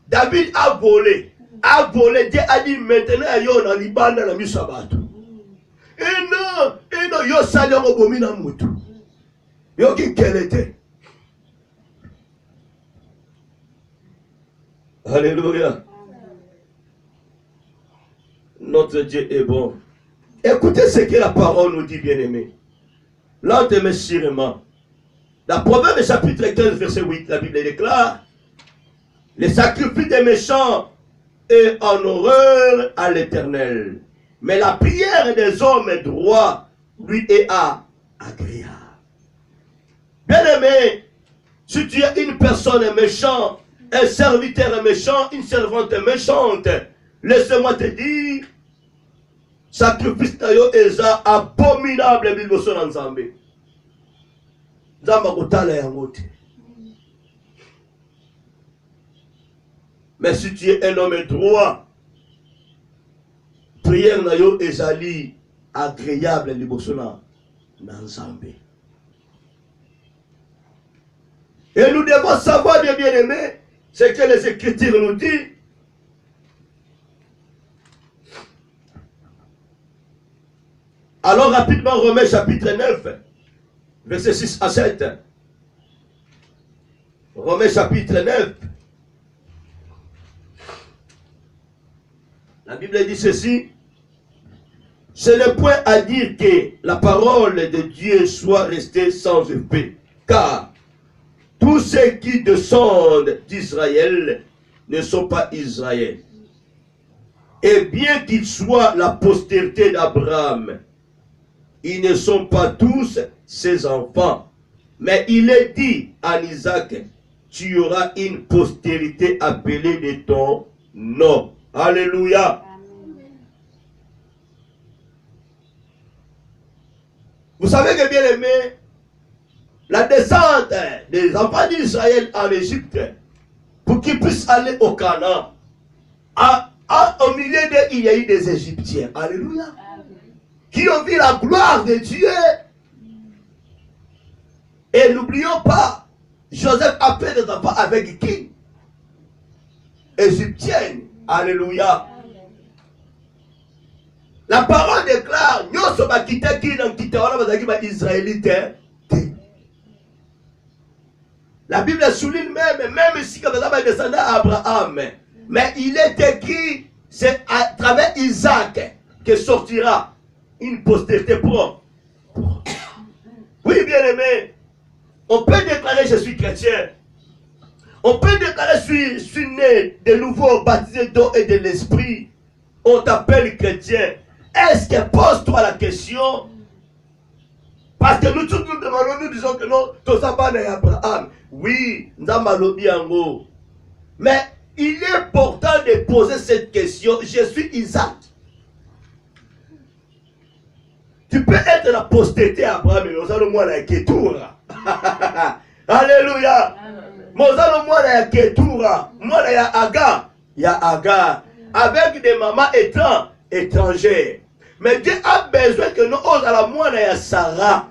David a volé. Dieu a dit maintenant yo na libanda na misabato. Et non yo sali ngo bomina mutu. Yo ki kelete. Alléluia. Notre Dieu est bon. Écoutez ce que la parole nous dit, bien-aimés. Lentement, sûrement. La Proverbe chapitre 15, verset 8, la Bible déclare: les sacrifices des méchants est en horreur à l'Éternel, mais la prière des hommes droits lui est agréable. Bien-aimé, si tu es une personne méchante, un serviteur méchant, une servante méchante, laisse-moi te dire, sacrifice tayo eza abominable biloso na Nzambe. Nzamba kotala yango te. Mais si tu es un homme droit, prière na yo ezali agréable liboso na Nzambe. Et nous devons savoir, bien aimés, ce que les Écritures nous disent. Alors rapidement, Romains chapitre 9, versets 6 à 7. Romains chapitre 9. La Bible dit ceci: ce n'est point à dire que la parole de Dieu soit restée sans effet, car tous ceux qui descendent d'Israël ne sont pas Israël. Et bien qu'ils soient la postérité d'Abraham, ils ne sont pas tous ses enfants. Mais il est dit à Isaac: tu auras une postérité appelée de ton nom. Alléluia. Vous savez que, bien aimé, la descente des enfants d'Israël en Égypte, pour qu'ils puissent aller au Canaan, au milieu d'eux, il y a eu des Égyptiens. Alléluia. Qui ont vu la gloire de Dieu. Et n'oublions pas, Joseph a fait des enfants avec qui? Égyptienne. Alléluia. La parole déclare, nous sommes quittés qui n'ont quitté Israélite. La Bible souligne même si comme ça descendait à Abraham, mais il est écrit, c'est à travers Isaac que sortira une postérité propre. Oui, bien aimé, on peut déclarer je suis chrétien. On peut déclarer je suis né de nouveau, baptisé d'eau et de l'esprit. On t'appelle chrétien. Est-ce que pose-toi la question? Parce que nous tous nous demandons, nous disons que non, tout ça va dans Abraham. Oui, Nzamalobiango. Mais il est important de poser cette question. Je suis Isaac. Tu peux être la postérité Abraham, mais nous allons moi la Ketura. Alléluia. Nous allons moi la Ketura. Moi la Agar. Il y a Agar. Avec des mamans étrangères. Mais Dieu a besoin que nous osons à la moine et à Sarah.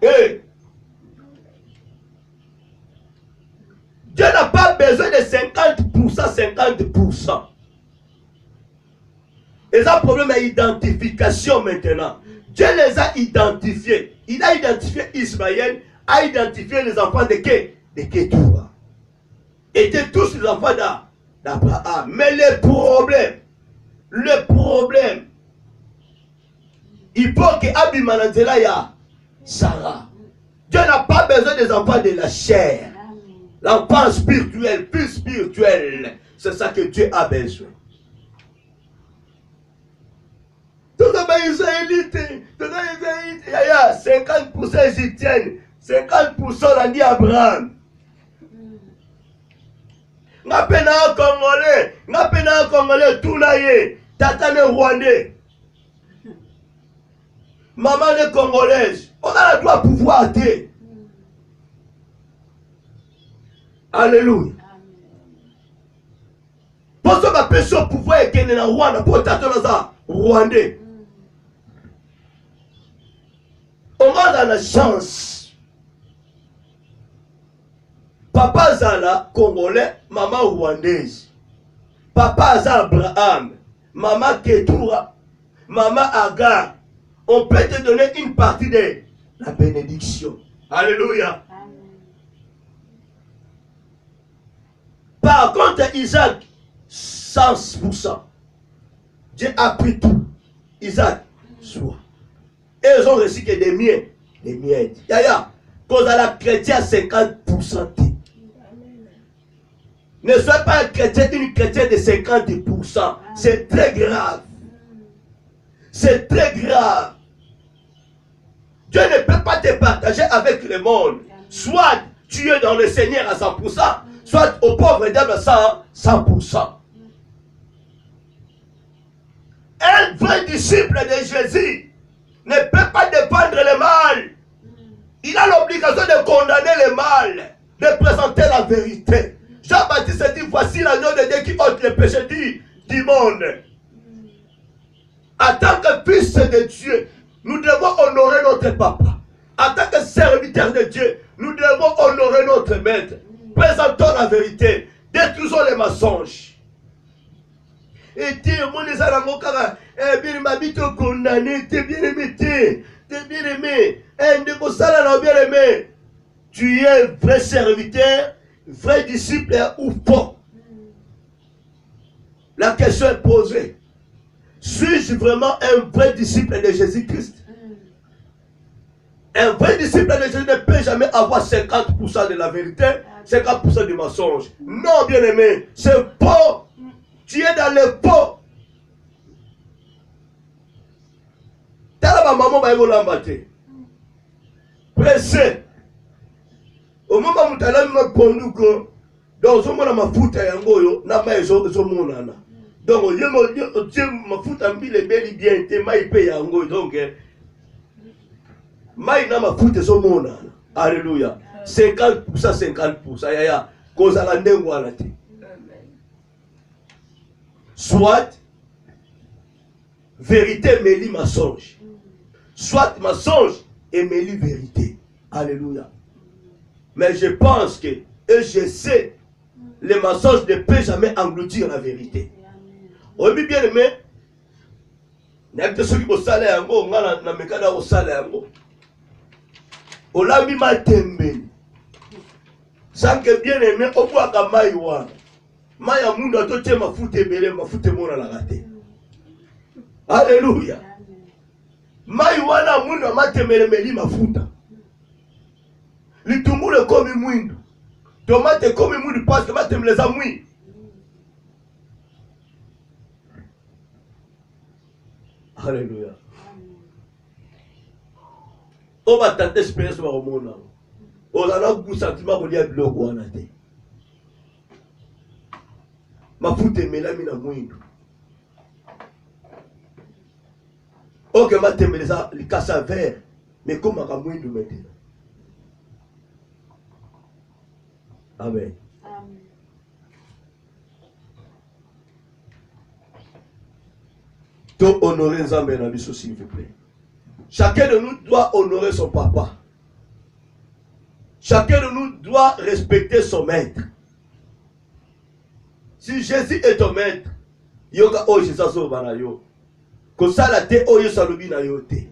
Et Dieu n'a pas besoin de 50%, 50%. Et ça, problème est d'identification maintenant. Dieu les a identifiés. Il a identifié Ismaël, a identifié les enfants de qui? De Ketura. Étaient tous les enfants d'Abraham. Mais le problème, il faut que Abimanazela ya Sarah. Dieu n'a pas besoin des enfants de la chair. L'enfant spirituel, plus spirituel. C'est ça que Dieu a besoin. Tout les Israélites, il y a 50% égyptiennes, 50% l'a dit Abraham. Nga pena Congolais, tout naïe, tata ne Rwandais. Maman ne Congolaise. On a le droit de pouvoir te. Alléluia. Pour ce que personne pouvoir est qu'elle est en Rwanda, pour tata dans Rwandais. On a la chance. Papa Zala, Congolais, maman Rwandaise. Papa Zala, Abraham, maman Ketura, maman Agar. On peut te donner une partie de la bénédiction. Alléluia. Par contre, Isaac, 100%. Dieu a pris tout. Isaac, soit. Et ils ont reçu que des miettes. Des miettes. Yaya, cause à la chrétien 50%. Ne sois pas un chrétien, une chrétienne de 50%. C'est très grave. C'est très grave. Dieu ne peut pas te partager avec le monde. Soit tu es dans le Seigneur à 100%, soit au pauvre diable à 100%. Un vrai disciple de Jésus ne peut pas défendre le mal. Il a l'obligation de condamner le mal, de présenter la vérité. Jean-Baptiste dit, voici l'agneau de Dieu qui ôte les péchés du monde. En tant que fils de Dieu, nous devons honorer notre papa. En tant que serviteur de Dieu, nous devons honorer notre maître. Présentons la vérité. Détruisons les mensonges. Et Dieu, mon les alamokara, bien aimé, te condamné, t'es bien aimé, t'es bien aimé, bien aimé. Tu es vrai serviteur, vrai disciple ou faux. La question est posée. Suis-je vraiment un vrai disciple de Jésus-Christ? Un vrai disciple de Jésus ne peut jamais avoir 50% de la vérité, 50% du mensonge. Non, bien aimé, c'est faux. Tu es dans le faux. Tala ma maman va évoluer. Pressé. Au moment où tu as mis pondu ko, donc au moment où mafuta yangoyo na maison zo monana. Donc Dieu mafuta mbile beli bien te mai pe yangoyo donc mai na mafuta zo monana. Alléluia. 50% 50% yaya koza la ndengo ala te. Soit vérité mêlie mensonge. Soit mensonge et mêlie vérité. Alléluia. Mais je pense que, et je sais, les mensonges ne peuvent jamais engloutir la vérité. Oui, bien aimé, n'a pas ceux qui vont saler un mot, on a un mécanique au salaire un mot. On l'a mis mal tembe. Sans que bien aimé, on voit qu'à maïwa. Maya munda toche mafute bele mafute mona la gate. Alléluia. Maïwana munda matemele meli mafuta. Litungule komi mwindu. Tomate komi mwindu parce que matemeleza mwindu. Alléluia. On va tenter expérience sur le monde. On a un sentiment qu'on y a de l'eau ou en a été. Mafuta melami na mwindu. Ok, matemeleza likasa vert. Mais comment ka mwindu maintenant? Amen. Amen. To honorer Nzambe na biso s'il vous plaît. Chacun de nous doit honorer son papa. Chacun de nous doit respecter son maître. Si Jésus est ton maître, yoga oyo saso banayo. Kosala te oyo salobi na yo te.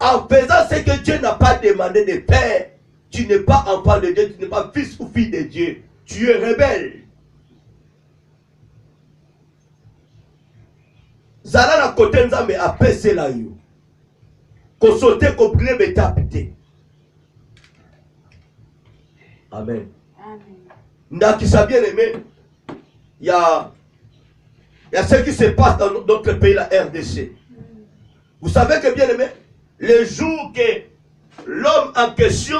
En faisant ce que Dieu n'a pas demandé de faire, tu n'es pas enfant de Dieu, tu n'es pas fils ou fille de Dieu. Tu es rebelle. Zala na kote nzambe apese la yo. Ko sote ko brûler betapité. Amen. Amen. Ndakisa bien aimé. Il y a ce qui se passe dans notre pays, la RDC. Vous savez que bien aimé, le jour que l'homme en question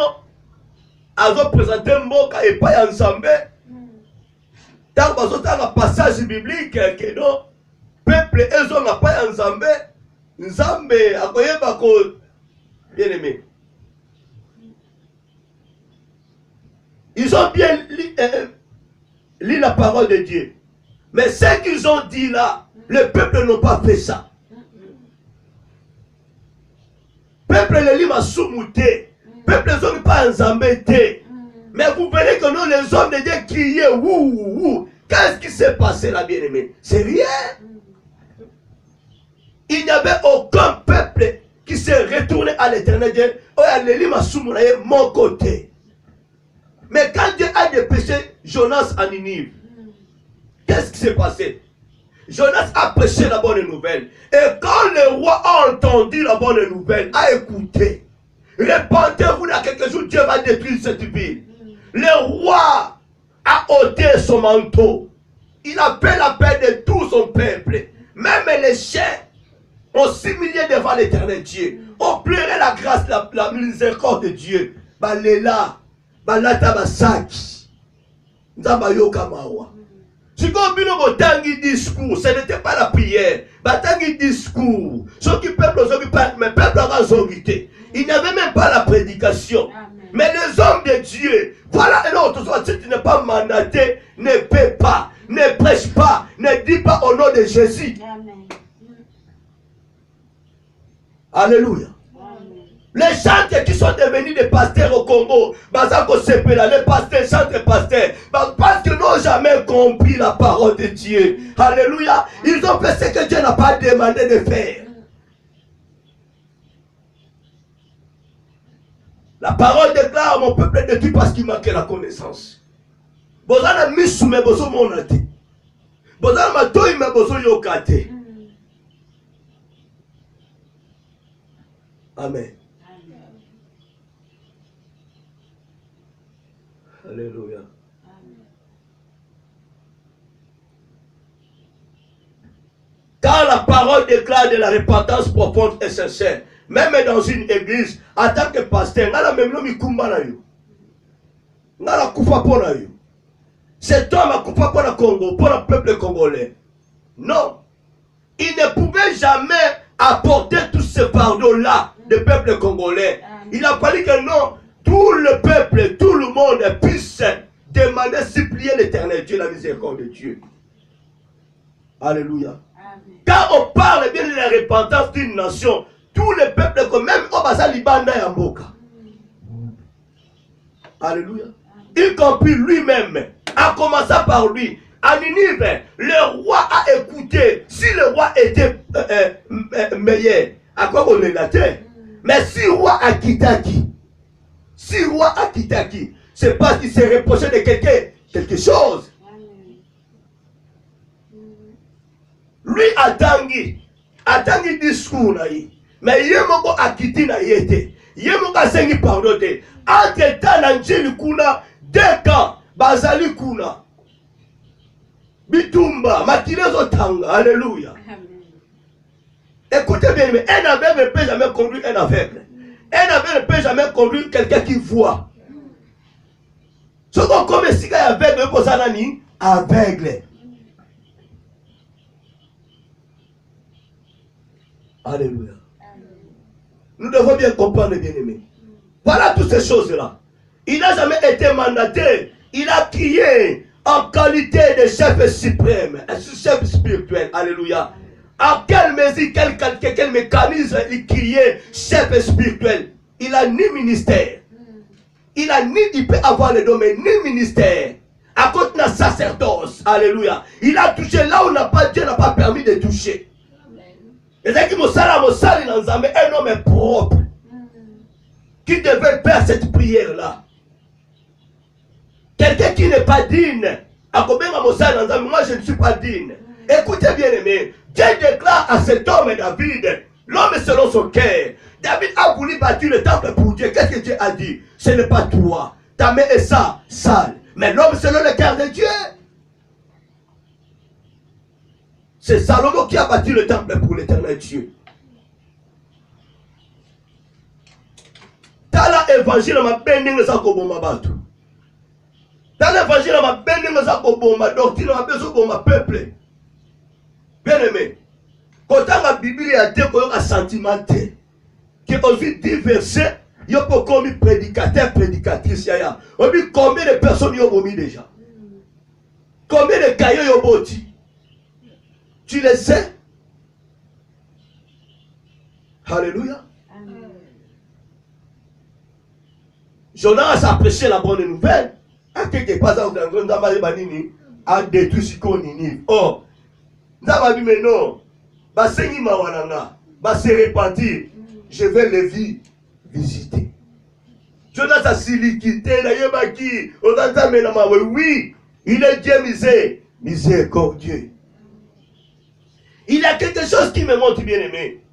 a présenté un mot et pas ensemble, dans le passage biblique, que non, peuple et hommes n'a pas ensemble, Nzambe a bien aimé. Ils ont bien lit la parole de Dieu. Mais ce qu'ils ont dit là, le peuple n'a pas fait ça. Peuple le lit m'a soumouté. Peuple les hommes pas ensemble. Mais vous verrez que nous les hommes de Dieu criaient wouh. Qu'est-ce qui s'est passé là, bien aimé? C'est rien. Il n'y avait aucun peuple qui s'est retourné à l'éternel Dieu. Oh, le lit m'a soumouté mon côté. Mais quand Dieu a dépêché Jonas à Ninive, qu'est-ce qui s'est passé? Jonas a prêché la bonne nouvelle. Et quand le roi a entendu la bonne nouvelle, a écouté, répentez-vous dans quelques jours, Dieu va détruire cette ville. Le roi a ôté son manteau. Il a fait la paix de tout son peuple. Même les chiens ont s'humilié devant l'éternel Dieu. On pleurait la grâce, la miséricorde de Dieu. Balela, balata basaki. Nzabayoka mawa. Si vous avez discours, ce n'était pas la prière. Batangi discours. Ceux qui peuple, mais peuple a zongité. Il n'y avait même pas la prédication. Amen. Mais les hommes de Dieu, voilà un autre. Si tu n'es pas mandaté, ne paie pas, ne prêche pas, ne dis pas au nom de Jésus. Amen. Alléluia. Les chantres qui sont devenus des pasteurs au Congo, les pasteurs chantent pasteurs, parce qu'ils n'ont jamais compris la parole de Dieu. Alléluia. Ils ont fait ce que Dieu n'a pas demandé de faire. La parole déclare: mon peuple est détruit parce qu'il manquait la connaissance. Bozana misume bozo monate. Bozana matoi me bozo yokate. Amen. Alléluia. Quand la parole déclare de la repentance profonde et sincère, même dans une église, en tant que pasteur, cet homme a coupé pour le Congo, pour le peuple congolais. Non. Il ne pouvait jamais apporter tout ce fardeau-là du peuple congolais. Il a fallu que non, tout le peuple, tout le monde puisse demander, supplier l'Éternel Dieu, la miséricorde de Dieu. Alléluia. Amen. Quand on parle bien de la repentance d'une nation, tout le peuple, même au Basa Libanda et Mboka. Alléluia. Y compris lui-même, en commençant par lui. À Ninive, le roi a écouté. Si le roi était meilleur, à quoi on est là? Mais si le roi a quitté qui? Si le roi a quitté qui? C'est parce qu'il s'est reproché de quelque chose. Lui a tangi discours na yi. Mais yemoko a quitté na yete. Yemoko a sengi pardonné. Entre temps na njeli kuna, 2 ans, bazali kuna. Bitumba, makilezo tanga, alléluia. Écoutez bien, mais un aveugle ne peut jamais conduire un aveugle. Un aveugle ne peut jamais conduire quelqu'un qui voit. Ce qu'on comme si il aveugle, vous avez aveugle. Alléluia. Nous devons bien comprendre, bien aimé. Voilà toutes ces choses-là. Il n'a jamais été mandaté. Il a crié en qualité de chef suprême, un chef spirituel. Alléluia. À quelle mesure, quel mécanisme il criait chef spirituel? Il a ni ministère. Il peut avoir le domaine, ni ministère. À cause de la sacerdoce. Alléluia. Il a touché là où Dieu n'a pas permis de toucher. Et c'est qu'il un homme propre qui devait faire cette prière-là. Quelqu'un qui n'est pas digne. Moi je ne suis pas digne. Écoutez bien aimé. Dieu déclare à cet homme David, l'homme selon son cœur. David a voulu bâtir le temple pour Dieu. Qu'est-ce que Dieu a dit? Ce n'est pas toi. Ta main est sale. Mais l'homme selon le cœur de Dieu. C'est Salomon qui a bâti le temple pour l'éternel Dieu. Dans l'évangile, ma bénédiction ça comme ma bateau. Dans l'évangile, ma bénédiction ça comme ma doctrine, ma besoin comme ma peuple. Bien aimé, quand la Bible a dit qu'on a sentimenté, que on vit diverser, il y a beaucoup de prédicateurs, prédicatrices. On dit combien de personnes y ont mis déjà? Combien de cailloux y ont dit? Tu le sais? Alléluia. Amen. Jonas a prêché la bonne nouvelle. À quelque part, a détruit ce qu'on y. Oh, mais non. Basengi mawananga, se repentir. Je vais les visiter. Jonas a silikité, oui, il est Dieu miséricordieux. Il y a quelque chose qui me montre, bien aimé.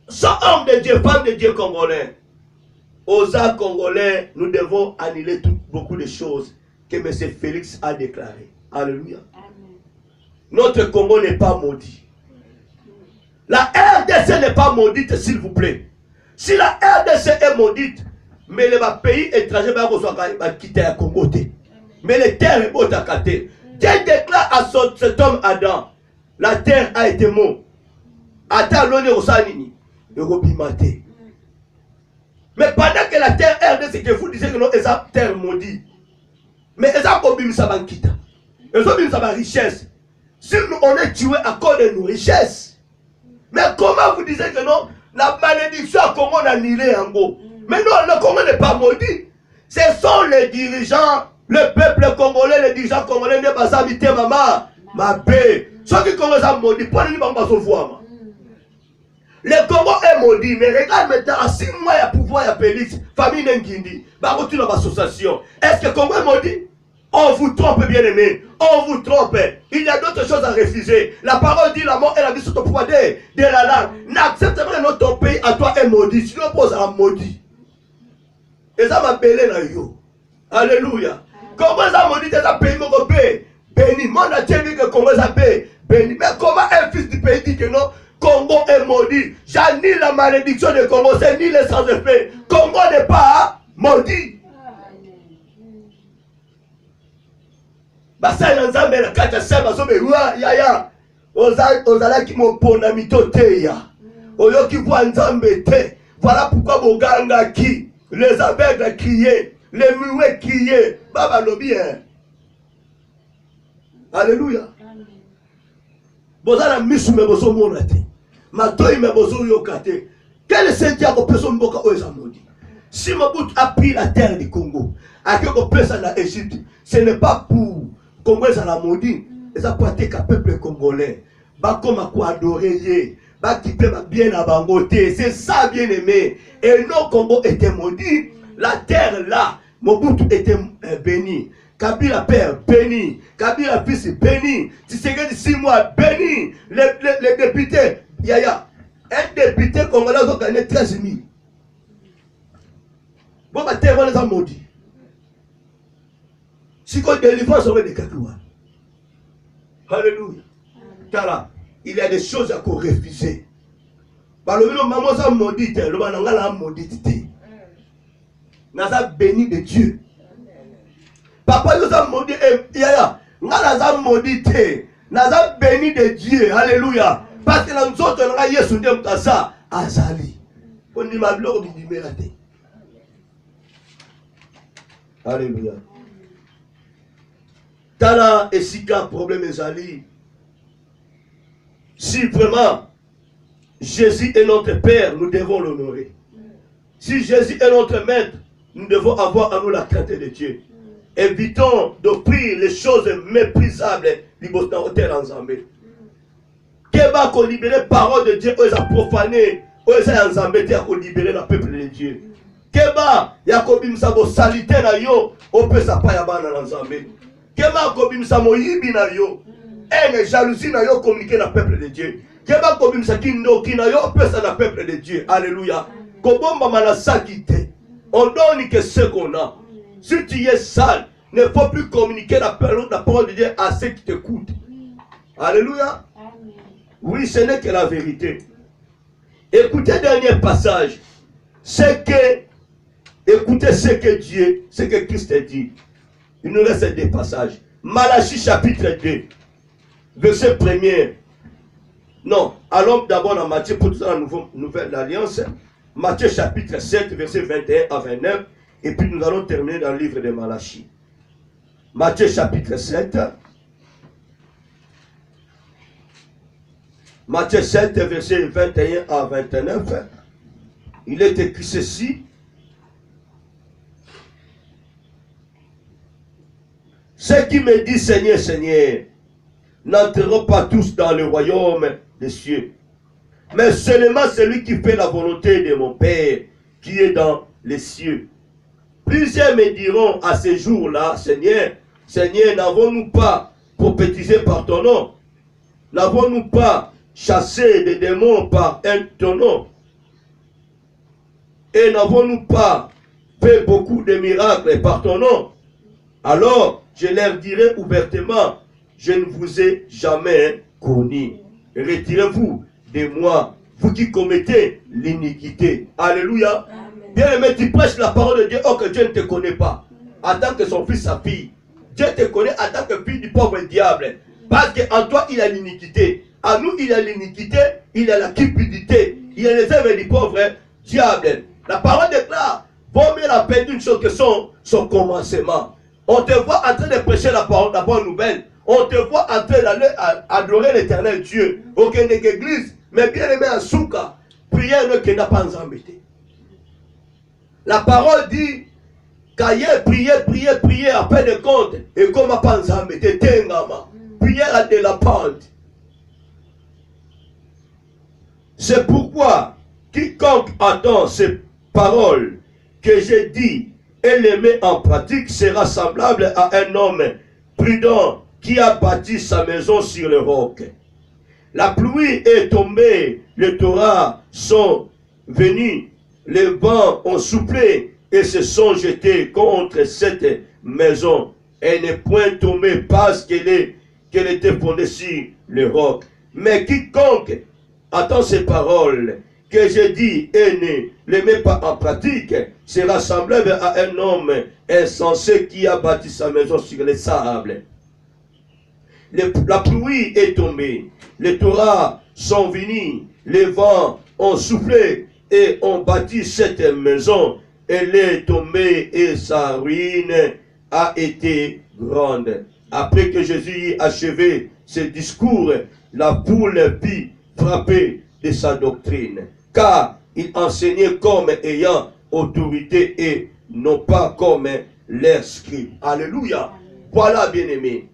Ce homme de Dieu, femme de Dieu congolais, aux arts congolais, nous devons annuler beaucoup de choses que M. Félix a déclarées. Alléluia. Amen. Notre Congo n'est pas maudit. La RDC n'est pas maudite, s'il vous plaît. Si la RDC est maudite, mais les pays étrangers vont quitter le Congo. Mais les terres sont à Dieu déclare à cet homme Adam, la terre a été maudite. Attends, l'on est au Sanini. Mais pendant que la terre RDC, que vous disiez que non, c'est la terre maudite. Mais ils ont mis ça dans kita. Ils ont mis ça dans richesse. Si nous on est tué à cause de nos richesses. Mais comment vous disiez que non, la malédiction à Congo n'a annulé en gros. Mais non, le Congo n'est pas maudit. Ce sont les dirigeants, le peuple congolais, les dirigeants congolais, ne pas habiter maman, ma paix. Ceux qui Congo sont maudits, pour ne pas se voir. Le Congo est maudit, mais regarde maintenant, à 6 mois, il y a pouvoir, il y a Félix, famille N'Ngindi, bah, tu dans l'association. Est-ce que le Congo est maudit? On vous trompe, bien aimé. On vous trompe. Il y a d'autres choses à refuser. La parole dit la mort et la vie sur ton pouvoir de la langue. N'accepte pas que notre pays à toi est maudit. Sinon, pose à maudit. Et ça m'a appelé là, yo. Alléluia. Comment ça maudit un pays, mon pays? Béni. Moi, on a dit que Congo est béni. Mais comment un fils du pays dit que non? Congo est maudit. J'annule la malédiction de Congo. C'est ni les sans effet. Congo n'est pas maudit. Basala nzambe na kata sema sobe wa yaya ozala ki mopona mitote ya oyo ki voit nzambe te. Voilà pourquoi boganga ki les aveugles criaient, les muets criaient, baba lobi hein. Alléluia. Bozala misu me bozo mona te matoi me bozo yokate. Quel est ce diable personne mboka oza modi? Si Mobutu a pris la terre du Congo a que personne en Égypte, ce n'est pas pour Congo est à la maudit, et ça peut être qu'un peuple congolais, bah comme à quoi adorer, bah qui peut bien à Bangoté, c'est ça bien aimé. Et non, Congo était maudit, la terre là, Mobutu était béni, Kabila père béni, Kabila fils béni, Tshisekedi 6 mois béni, les députés, yaya, un député congolais a gagné 13 000. Bon, bah terre les a maudit. Si qu'on délivrance aurait des cacouas. Alléluia. Car il y a des choses à refuser. Par le maman ça maudit, le mananga a maudit. N'a béni de Dieu. Papa nous a maudit et yaya, n'a maudit, n'a béni de Dieu. Alléluia. Parce que nous autres on a Yesu dem kasa azali. On dit ma gloire du mérité. Alléluia. Tala et Sika, problème ezali. Si vraiment Jésus est notre Père, nous devons l'honorer. Si Jésus est notre Maître, nous devons avoir à nous la crainte de Dieu. Évitons d'offrir les choses méprisables du hôtel ensemble. Qu'est-ce qu'on libère la parole de Dieu, ils ont profané, ils ont ensemble pour libérer le peuple de Dieu. Qu'est-ce qu'il y a une salité na yo, on peut s'appeler à ensemble. Kema kobimisa moyibi na yo, ene jalousie na yo communiquer na peuple de Dieu. Kema kobimisa kindoki na yo pesa na peuple de Dieu. Alléluia. Kobomba manasaki te. On donne que ce qu'on a. Si tu es sale, ne faut plus communiquer la parole de Dieu à ceux qui t'écoutent. Alléluia. Oui, ce n'est que la vérité. Écoutez le dernier passage. Écoutez ce que Dieu, ce que Christ a dit. Il nous reste des passages. Malachie chapitre 2, verset 1er. Non, allons d'abord dans Matthieu pour la nouvelle alliance. Matthieu chapitre 7, verset 21 à 29. Et puis nous allons terminer dans le livre de Malachie. Matthieu chapitre 7. Matthieu 7, verset 21 à 29. Il est écrit ceci. Ceux qui me disent Seigneur, Seigneur, n'entreront pas tous dans le royaume des cieux, mais seulement celui qui fait la volonté de mon Père qui est dans les cieux. Plusieurs me diront à ce jour-là, Seigneur, Seigneur, n'avons-nous pas prophétisé par ton nom? N'avons-nous pas chassé des démons par ton nom? Et n'avons-nous pas fait beaucoup de miracles par ton nom? Alors, je leur dirai ouvertement, je ne vous ai jamais connu. Retirez-vous de moi, vous qui commettez l'iniquité. Alléluia. Bien aimé, tu prêches la parole de Dieu, oh que Dieu ne te connaît pas. En tant que son fils, sa fille. Dieu te connaît en tant que fille du pauvre diable. Parce qu'en toi, il a l'iniquité. En nous, il a l'iniquité, il a la cupidité, il a les œuvres du pauvre diable. La parole déclare, vaut mieux la peine d'une chose que son commencement. On te voit en train de prêcher la bonne nouvelle. On te voit en train d'aller adorer l'éternel Dieu. Aucune église, mais bien aimé en souka, prière ne n'a pas en embêté. La parole dit, priez, à peine de compte, et comme à pas en embêté, prière à de la pente. C'est pourquoi, quiconque entend ces paroles que j'ai dit et les met en pratique sera semblable à un homme prudent qui a bâti sa maison sur le roc. La pluie est tombée, les torrents sont venus, les vents ont soufflé et se sont jetés contre cette maison. Elle n'est point tombée parce qu'elle était fondée sur le roc. Mais quiconque entend ces paroles que j'ai dit et ne les met pas en pratique sera semblable à un homme insensé qui a bâti sa maison sur les sables. La pluie est tombée, les torrents sont venus, les vents ont soufflé et ont bâti cette maison. Elle est tombée et sa ruine a été grande. Après que Jésus ait achevé ce discours, la foule fit frapper de sa doctrine, car il enseignait comme ayant autorité et non pas comme leurs scribes. Alléluia. Voilà, bien-aimé.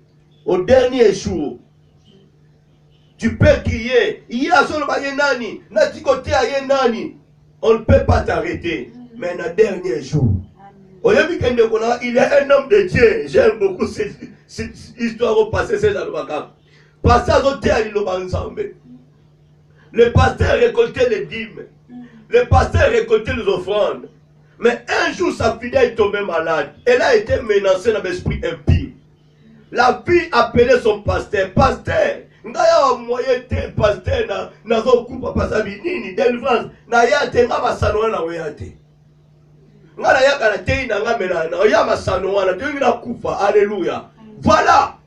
Au dernier jour, tu peux crier, on ne peut pas t'arrêter. Mais le dernier jour, il y a un homme de Dieu, j'aime beaucoup cette histoire au passé, c'est le pasteur récoltait les dîmes, le pasteur récoltait les offrandes. Mais un jour, sa fidèle est tombée malade. Elle a été menacée dans l'esprit impie. La fille appelait son pasteur, pasteur, ngaya moyen te pasteur na zo kupa pasa binini délivrance na ya te ngaba sanwa na oyate. Ngala ya kana te na ngamela na ya masano na te ngina kufa. Alléluia. Voilà.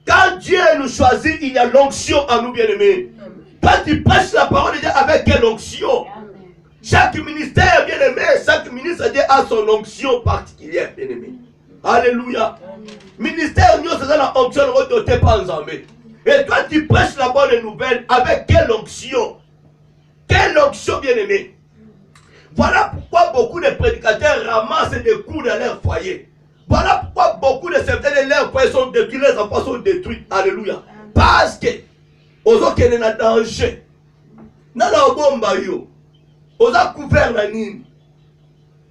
Quand Dieu nous choisit, il y a l'onction en nous, bien-aimés. Quand tu prêches la parole de Dieu avec quelle onction? Chaque ministère, bien-aimé, chaque ministre a son onction particulière, bien-aimé. Alléluia. Ministère, nous sommes dans l'onction de pas en. Et toi, tu prêches la bonne nouvelle avec quelle onction? Quelle onction, bien-aimé? Voilà pourquoi beaucoup de prédicateurs ramassent des coups dans leur foyer. Voilà pourquoi beaucoup de certains de leurs foyers sont détruits, les enfants sont détruits. Alléluia. Parce que, aux autres qui sont en danger, dans la bombe, aux autres couverts dans nini.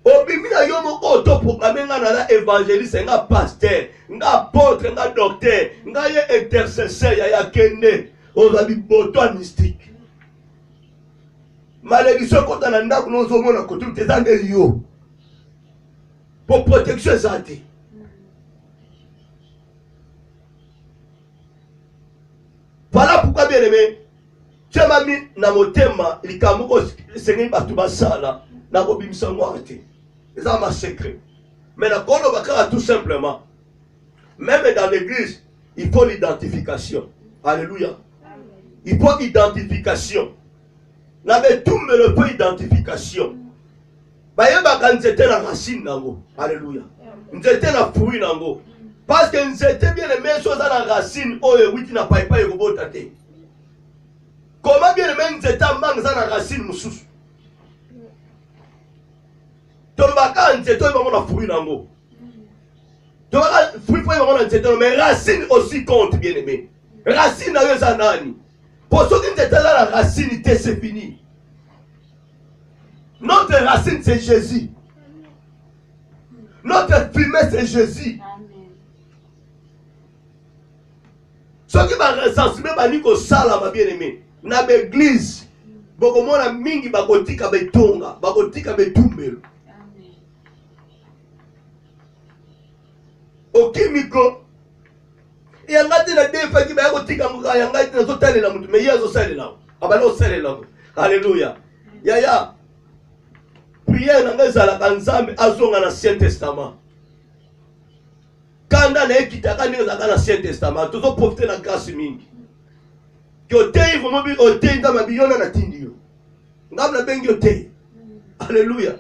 Obimina yomo autoproclamé nga évangéliste, nga pasteur, nga apôtre, nga docteur, nga intercesseur ya kende, aux abiboto mystique. Malédiction quand on a ndako nous sommes na kotu tezande yo. Pour protection santé. Voilà pourquoi bien aimé, tu m'as mis na motema likamoko sengi batu basala na kobimisa ngwate. C'est un secret. Mais la Kono Bakara, tout simplement, même dans l'église, il faut l'identification. Alléluia. Il faut identification. Là, mais tout me le faut identification. Quand nous étions dans la racine, alléluia. Nous étions dans le fruit. Parce que nous étions bien les mêmes choses dans la racine. Oh, oui, tu n'as pas eu de robot. Comment bien les mêmes états dans la racine, moussous? Mais racine aussi compte, bien aimé. Racine a eu un ani. Pour ceux qui étaient dans la racine, c'est fini. Notre racine, c'est Jésus. Notre fumée, c'est Jésus. Ce qui va ressentir, c'est que ça, ma bien-aimé, dans l'église, beaucoup de mingi bakotika betonga, bakotika betumbelo. Okimiko, yangati na defa ki bakotika muka yangati na zotale la mutu, mais yazo sale la. Abalo sale la. Alléluia. Yaya. Prière na ngezala kanzambe azonga na Ancien Testament. Kanda na ekitaka ndenge na Ancien Testament, tozo profiter na grâce mingi. Que otei vraiment bi otei ndama biyona na tindio. Ngam na bengi otei. Alléluia.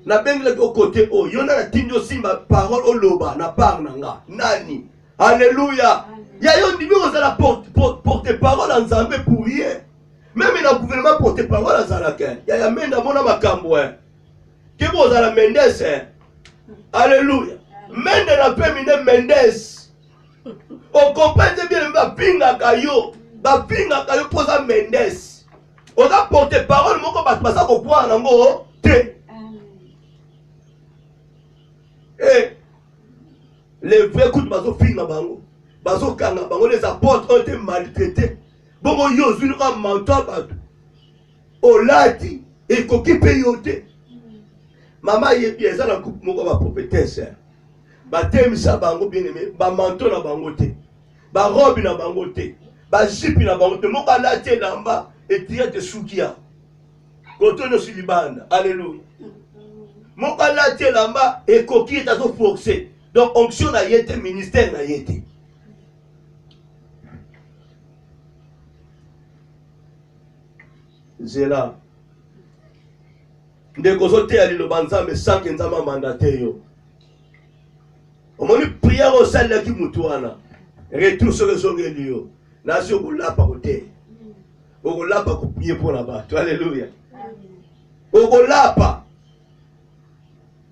Na bengi le côté o yona na tindio simba parole oloba na par nanga. Nani? Alléluia. Ya yo ndibi ozala porte parole en Nzambe pour rien. Même le gouvernement porte parole en Zalaka. Ya menda mona makambo hein. Que vous ozala Mendes hein. Alléluia. Mende na pe mine Mendes. On comprend bien ba pinga kayo. Ba pinga kayo posa Mendes. On a porté parole moko ba pasa ko kwa nango te. Et les vrais coups de bazo pinga bango. Bazo kanga bango les apôtres ont été maltraités. Bongo yo zulu ka manto ba. Olati et koki payote. Mama yebi ezala coupe moko ba prophétesse. Ba temisa bango bien aimé, ba manteau na bango te. Ba robe na bango te. Ba jipi na bango te. Moko lati namba et tire de sukia. Koto no silibanda. Alléluia. Moko lati namba et koki est à se forcer. Donc onction na yete ministère na yete. Zela. Ndeko zote ali lo banzambe sanke nzama mandate yo. Omoni prière au sale qui mutuana. Retour sur le zongeli yo. Nasi okulapa kote. Okulapa ko prier pour la bas. Alléluia. Okulapa.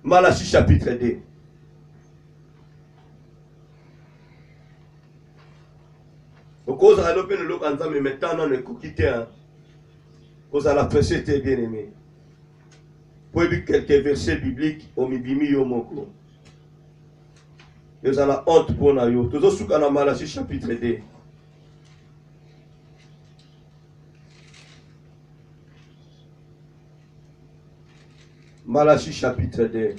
Malachie chapitre 2. Okoza alope no lokanza me maintenant ne kokite hein. Oza la prêcher tes bien-aimés. Pour dire quelques versets bibliques au mibimi yo moko. Nous avons honte pour nous. Tous ceux qui ont Malachie chapitre 2. Malachie chapitre 2.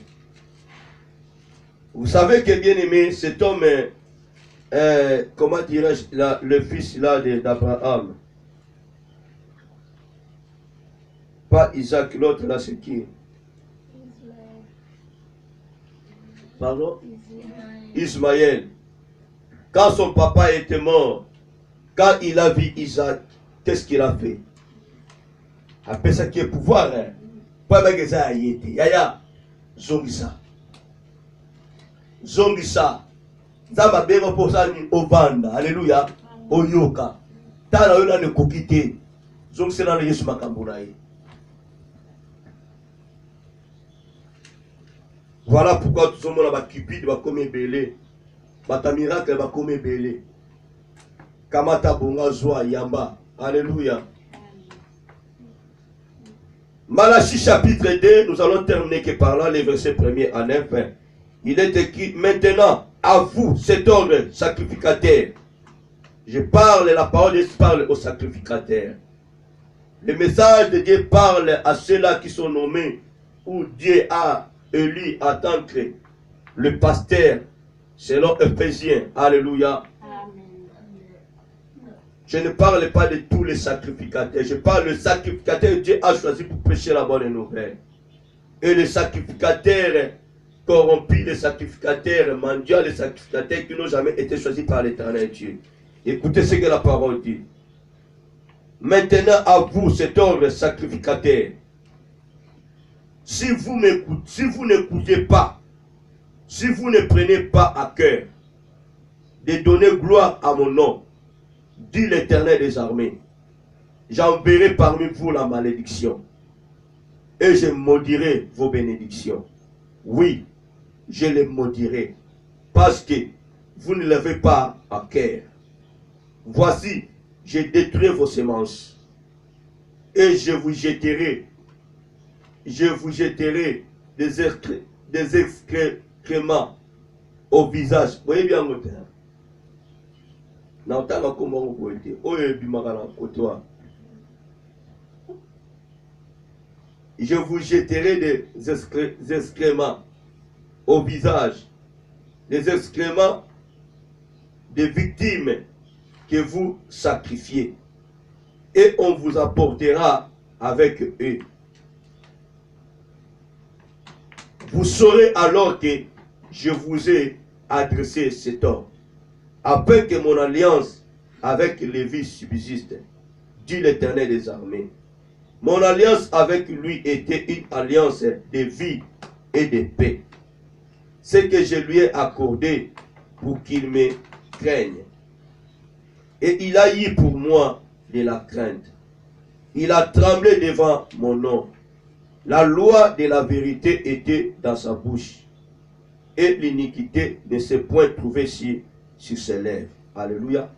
Vous savez que bien aimé, cet homme est, comment dirais-je, le fils là d'Abraham. Pas Isaac, l'autre là c'est qui? Pardon? Ismaël. Quand son papa était mort, quand il a vu Isaac, qu'est-ce qu'il a fait? Après ça qui est pouvoir, hein? Pas que ça a été. Yaya, zongisa. Zongisa. Zama bego pour ça ni ovanda. Alléluia. Oyoka. Tana yona ne kokite. Zongisa na Yesu makambunaye. Voilà pourquoi tout le monde a cupide, va comme belé. Bata miracle va comme belé. Kamata bonga zoa yamba. Alléluia. Malachie chapitre 2, nous allons terminer que par là, les versets 1er à 9. Il est écrit, maintenant, à vous, cet ordre sacrificateur. Je parle, la parole de Dieu parle aux sacrificateurs. Le message de Dieu parle à ceux-là qui sont nommés, où Dieu a élu en tant que le pasteur, selon Éphésiens. Alléluia. Je ne parle pas de tous les sacrificateurs. Je parle du sacrificateur que Dieu a choisi pour prêcher la bonne nouvelle. Et les sacrificateurs corrompus, les sacrificateurs mendiants, les sacrificateurs qui n'ont jamais été choisis par l'Éternel Dieu. Écoutez ce que la parole dit. Maintenant à vous, cet ordre sacrificateur. Si vous n'écoutez pas, si vous ne prenez pas à cœur de donner gloire à mon nom, dit l'Éternel des armées, j'enverrai parmi vous la malédiction et je maudirai vos bénédictions. Oui, je les maudirai parce que vous ne l'avez pas à cœur. Voici, je détruirai vos semences et je vous jetterai je vous jetterai des excréments au visage. Vous voyez bien, je vous jetterai des excréments au visage, des excréments des victimes que vous sacrifiez, et on vous apportera avec eux. Vous saurez alors que je vous ai adressé cet ordre, afin que mon alliance avec Lévi subsiste, dit l'Éternel des armées. Mon alliance avec lui était une alliance de vie et de paix. Ce que je lui ai accordé pour qu'il me craigne. Et il a eu pour moi de la crainte. Il a tremblé devant mon nom. La loi de la vérité était dans sa bouche. Et l'iniquité ne s'est point trouvée sur ses lèvres. Alléluia.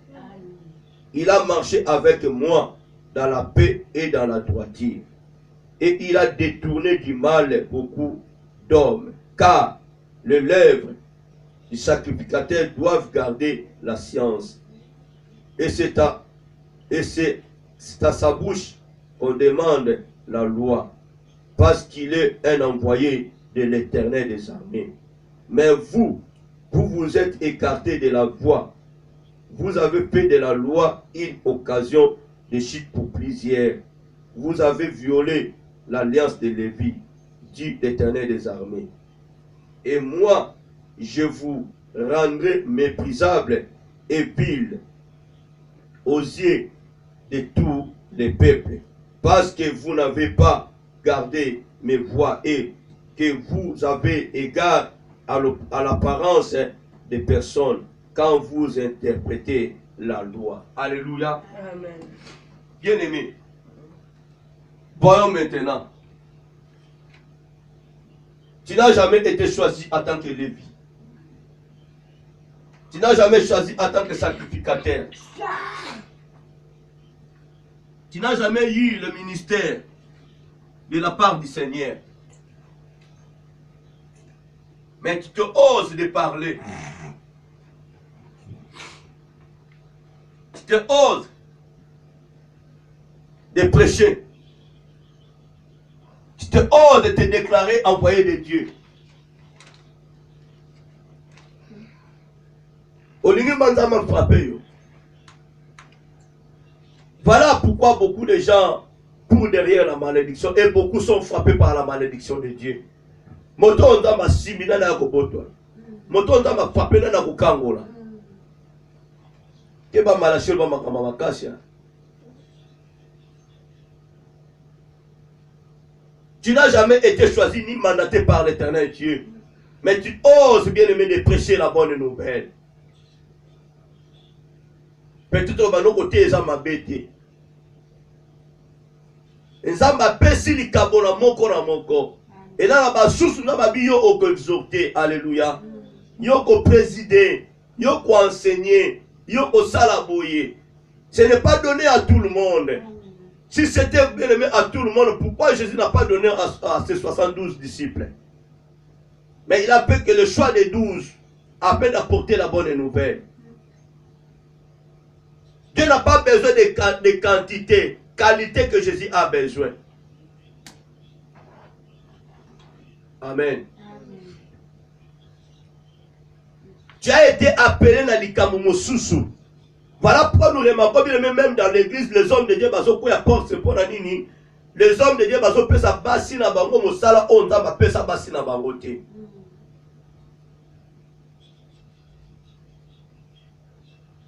Il a marché avec moi dans la paix et dans la droiture. Et il a détourné du mal beaucoup d'hommes. Car les lèvres du sacrificateur doivent garder la science. Et c'est à sa bouche qu'on demande la loi. Parce qu'il est un envoyé de l'Éternel des armées. Mais vous vous êtes écartés de la voie. Vous avez fait de la loi une occasion de chute pour plusieurs. Vous avez violé l'alliance de Lévi, dit l'Éternel des armées. Et moi, je vous rendrai méprisable et vil aux yeux de tous les peuples, parce que vous n'avez pas gardé mes voies et que vous avez égard à l'apparence des personnes quand vous interprétez la loi. Alléluia. Amen. Bien-aimés, voyons maintenant. Tu n'as jamais été choisi en tant que Lévi. Tu n'as jamais choisi en tant que sacrificateur. Tu n'as jamais eu le ministère de la part du Seigneur. Mais tu te oses de parler. Tu te oses de prêcher. Tu te oses de te déclarer envoyé de Dieu. Voilà pourquoi beaucoup de gens courent derrière la malédiction et beaucoup sont frappés par la malédiction de Dieu. Moto ndama simina na koboto. Moto ndama frappé na kokangola. Keba malachio ba makama makasha. Tu n'as jamais été choisi ni mandaté par l'Éternel Dieu. Mais tu oses bien aimer de prêcher la bonne nouvelle. Peut-être que nos côtés sont mabétés. Nzamba pesi likabo na moko na moko. Et là ba susu na ba biyo oko exhorter. Alléluia. Yo ko présider, yo ko enseigner, yo ko salaboyer. Ce n'est pas donné à tout le monde. Si c'était bien aimé à tout le monde, pourquoi Jésus n'a pas donné à ses 72 disciples? Mais il a fait que le choix des 12 afin d'apporter la bonne nouvelle. Dieu n'a pas besoin de quantité, qualité que Jésus a besoin. Amen. Tu as été appelé dans l'Ikamu Mosusu. Voilà pourquoi nous remarquons bien même dans l'église, les hommes de Dieu, les hommes de Dieu,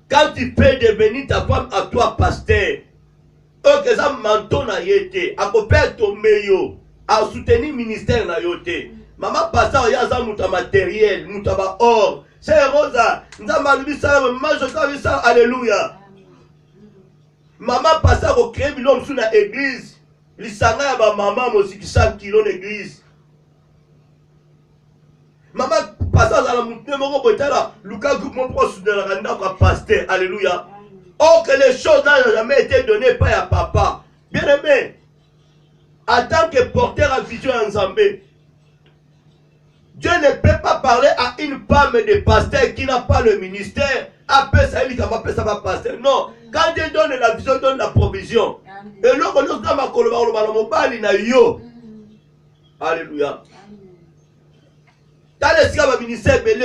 quand tu peux devenir ta femme à toi, pasteur, que ça menton na yete, à copier ton meilleur, à soutenir le ministère na yote. Maman pasteur, ya za muta matériel, muta ba or. C'est Rosa, nzamba lubisa, maman je t'avais ça, alléluia. Maman pasteur au créer bilom sous la église, lisanga ya ba maman mosiki 100 kilo l'église. Maman pasteur dans la montagne, mon là, Lucas groupe mon proche de la randa pasteur, alléluia. Or que les choses n'ont jamais été données par à papa. Bien aimé, en tant que porteur à vision en Zambé. Dieu ne peut pas parler à une femme de pasteur qui n'a pas le ministère. Après ça, il va ça va pasteur. Non. Quand Dieu donne la vision, donne la provision. Et là, on a alléluia. Dans les cas, le ministère, il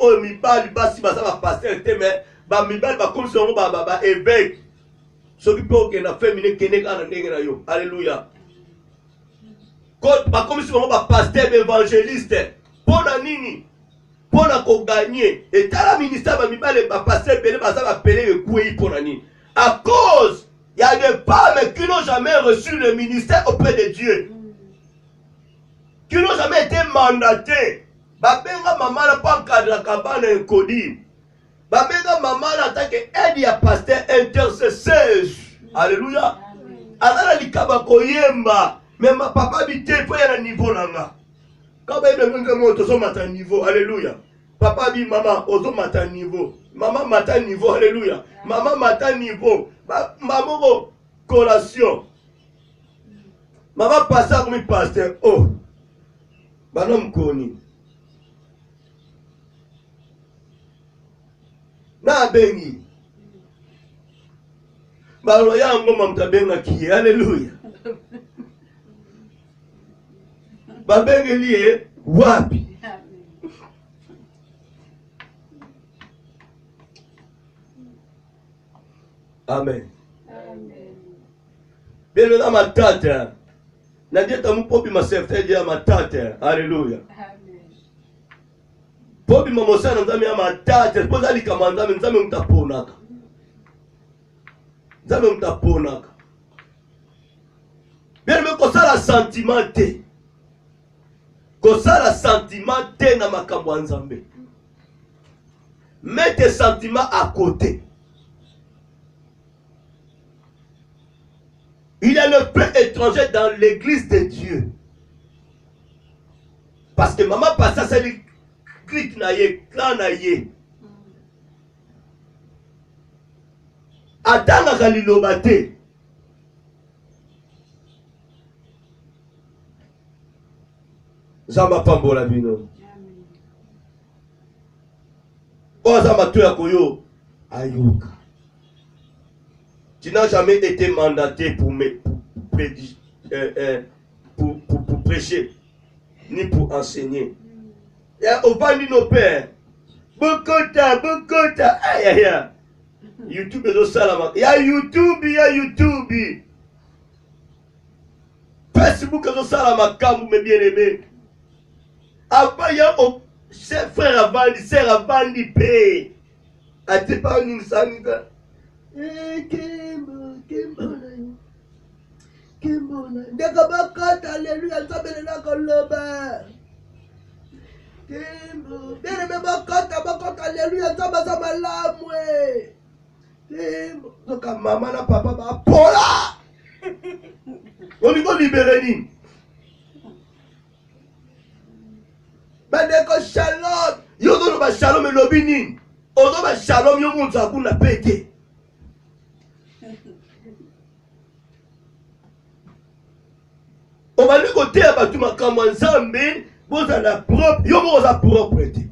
oh, mibali, basi, basa, va pasteur, mais, mibali, comme si on va évêque. Ce qui peut que la féminine qui n'est pas yo. Alléluia. Comme si on va pasteur, évangéliste. Pour la nini. Pour la gagner. Et dans le ministère, mibali, pasteur, basa, va payer le coup pour la nini. À cause, il y a des femmes qui n'ont jamais reçu le ministère auprès de Dieu. Qui n'ont jamais été mandatés. Babenga maman n'a pas encadré la cabane encodie. Babenga maman en tant qu'aide à pasteur intercesseuse. Alléluia. Alors il kaba koyemba. Mais ma papa habite pour y aller niveau là. Quand il y a niveau. Alléluia. Papa dit maman, ozo mata niveau. Maman mata niveau. Alléluia. Maman mata niveau. Maman collation. Maman passe comme pasteur. Oh. Banom koni. Na bengi. Balo yango mamta benga ki. Alléluia. Babengi liye wapi. Amen. Bien le ma tata. Na Dieu tamu popi ma serviteur dia ma tata. Alléluia. Popi mamosa na nzambe ya matata. Poza likama nzambe nzambe mtaponaka. Nzambe mtaponaka. Bien me kosala sentiment te. Kosala sentiment te na makambo ya nzambe. Mets tes sentiments à côté. Il y a le peu étranger dans l'église de Dieu. Parce que maman passe à celle clic na ye, clan na ye. Atanga kaliloba te. Zamba pambola bino. Zamba tu ya koyo ayoka. Tu n'as jamais été mandaté pour prêcher, ni pour enseigner. Et au bas de nos pères, Bokota, aïe aïe aïe. YouTube est au salama. Il y a YouTube. Facebook est au salama, quand vous me bien aimé. Après, il y a ses frères avant, sœurs avant, ils payent. A te pas une sanita. Kimbo. Ndekabakata, alléluia, nzabela koloba. Kimbo. Bene bakata, alléluia, nzaba malamwe. Kimbo. Donc maman na papa ba pola. On lui libérer ni. Bandeko shalom. Yo do ba shalom lobini. Ozo ba shalom yo muntu akuna pete. On va lui côté à Batuma comme ensemble, vous avez la propre, vous avez propreté.